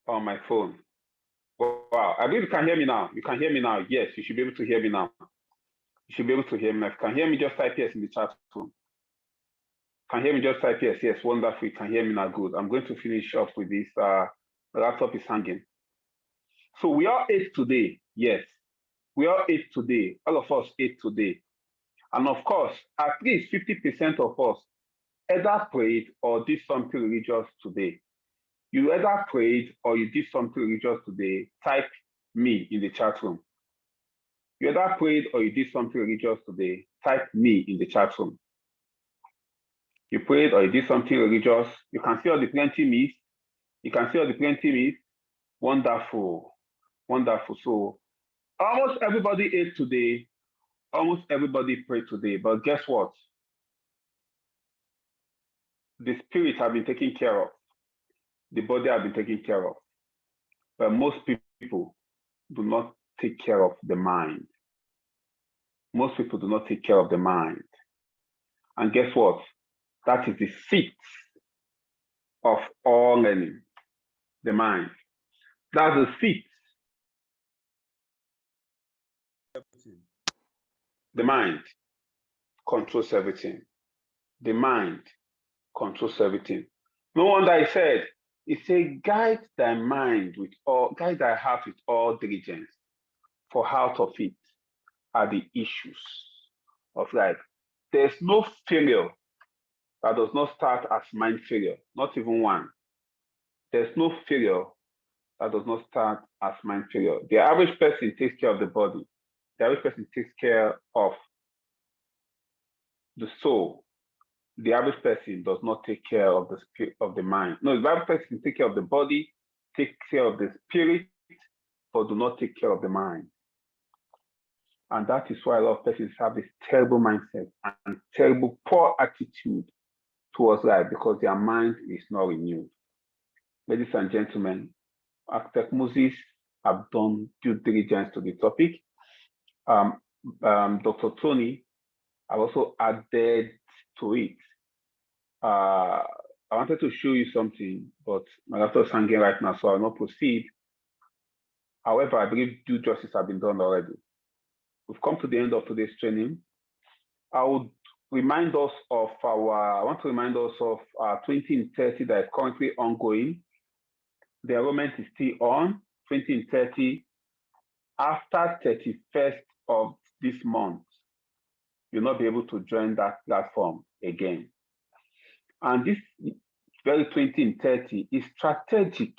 on my phone. Wow, I believe you can hear me now. You can hear me now. Yes, you should be able to hear me now. You should be able to hear me. If you can hear me, just type yes in the chat room. Can hear me, just type yes. Yes, wonderful. You can hear me now. Good. I'm going to finish off with this. The laptop is hanging. So we are 8 today. Yes, we are 8 today. All of us 8 today. And of course, at least 50% of us either prayed or did something religious today. You either prayed or you did something religious today. Type me in the chat room. You either prayed or you did something religious today. Type me in the chat room. You prayed or you did something religious. You can see all the plenty me's. You can see all the plenty me's. Wonderful. Wonderful. So almost everybody ate today. Almost everybody prayed today. But guess what? The spirit have been taken care of. The body have been taken care of. But most people do not take care of the mind. Most people do not take care of the mind. And guess what? That is the seat of all learning, the mind. That's the seat. The mind controls everything. The mind controls everything. No wonder I said, it said, guide thy mind with all, guide thy heart with all diligence, for out of it are the issues of life. There's no failure that does not start as mind failure, not even one. There's no failure that does not start as mind failure. The average person takes care of the body. The average person takes care of the soul. The average person does not take care of the spirit, of the mind. No, the average person takes care of the body, take care of the spirit, but do not take care of the mind. And that is why a lot of persons have this terrible mindset and terrible poor attitude towards life, because their mind is not renewed. Ladies and gentlemen, Architect Moses have done due diligence to the topic. Dr. Tony have also added to it. I wanted to show you something, but my laptop is hanging right now, so I will not proceed. However, I believe due justice has been done already. We've come to the end of today's training. I would remind us of I want to remind us of our 20 in 30 that is currently ongoing. The enrollment is still on, 20 in 30. After 31st of this month, you'll not be able to join that platform again. And this very 20 in 30 is strategic,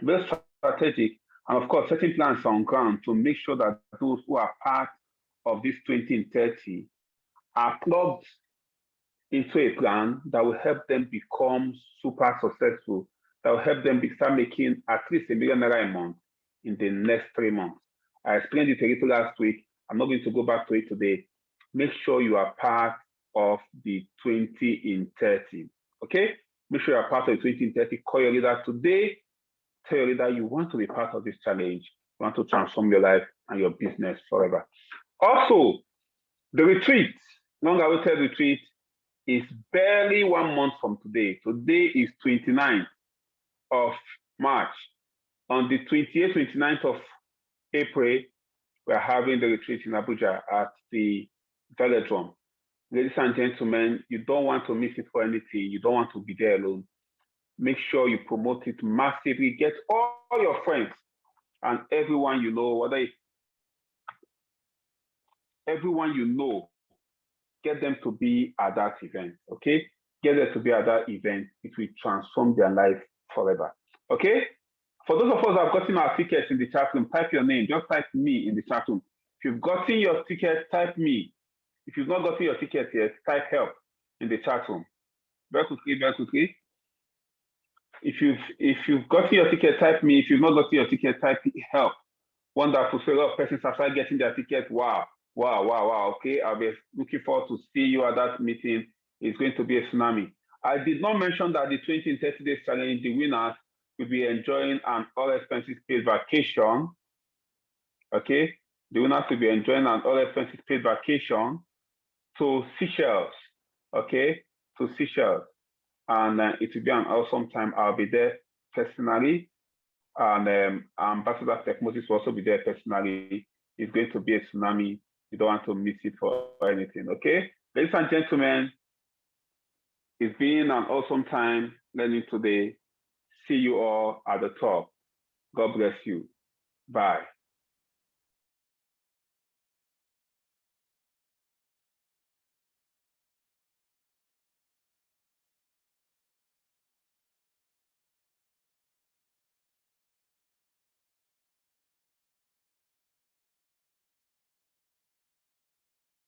very strategic. And of course, setting plans on ground to make sure that those who are part of this 20 in 30 are plugged into a plan that will help them become super successful, that will help them start making at least $1 million a month in the next 3 months. I explained it a little last week. I'm not going to go back to it today. Make sure you are part of the 20 in 30, okay? Make sure you are part of the 20 in 30. Call your leader today. Tell your leader you want to be part of this challenge. You want to transform your life and your business forever. Also, the retreat, long-awaited retreat, is barely 1 month from today. Today is 29th of March. On the 28th, 29th of April, we are having the retreat in Abuja at the Velodrome. Ladies and gentlemen, you don't want to miss it for anything. You don't want to be there alone. Make sure you promote it massively. Get all your friends and everyone you know, everyone you know, get them to be at that event, okay? Get them to be at that event. It will transform their life forever, okay? For those of us that have gotten our tickets in the chat room, type your name. Just type me in the chat room. If you've gotten your ticket, type me. If you've not gotten your ticket yet, type help in the chat room. Very quickly, very quickly. If you've gotten your ticket, type me. If you've not gotten your ticket, type help. Wonderful. So a lot of persons have started getting their ticket. Wow. Okay, I'll be looking forward to see you at that meeting. It's going to be a tsunami. I did not mention that the 20 in 30 days challenge, the winners will be enjoying an all expenses paid vacation. Okay, the winners will be enjoying an all expenses paid vacation to Seychelles. Okay, to Seychelles. And it will be an awesome time. I'll be there personally. And Ambassador Tech Moses will also be there personally. It's going to be a tsunami. You don't want to miss it for anything, okay? Ladies and gentlemen, it's been an awesome time learning today. See you all at the top. God bless you. Bye.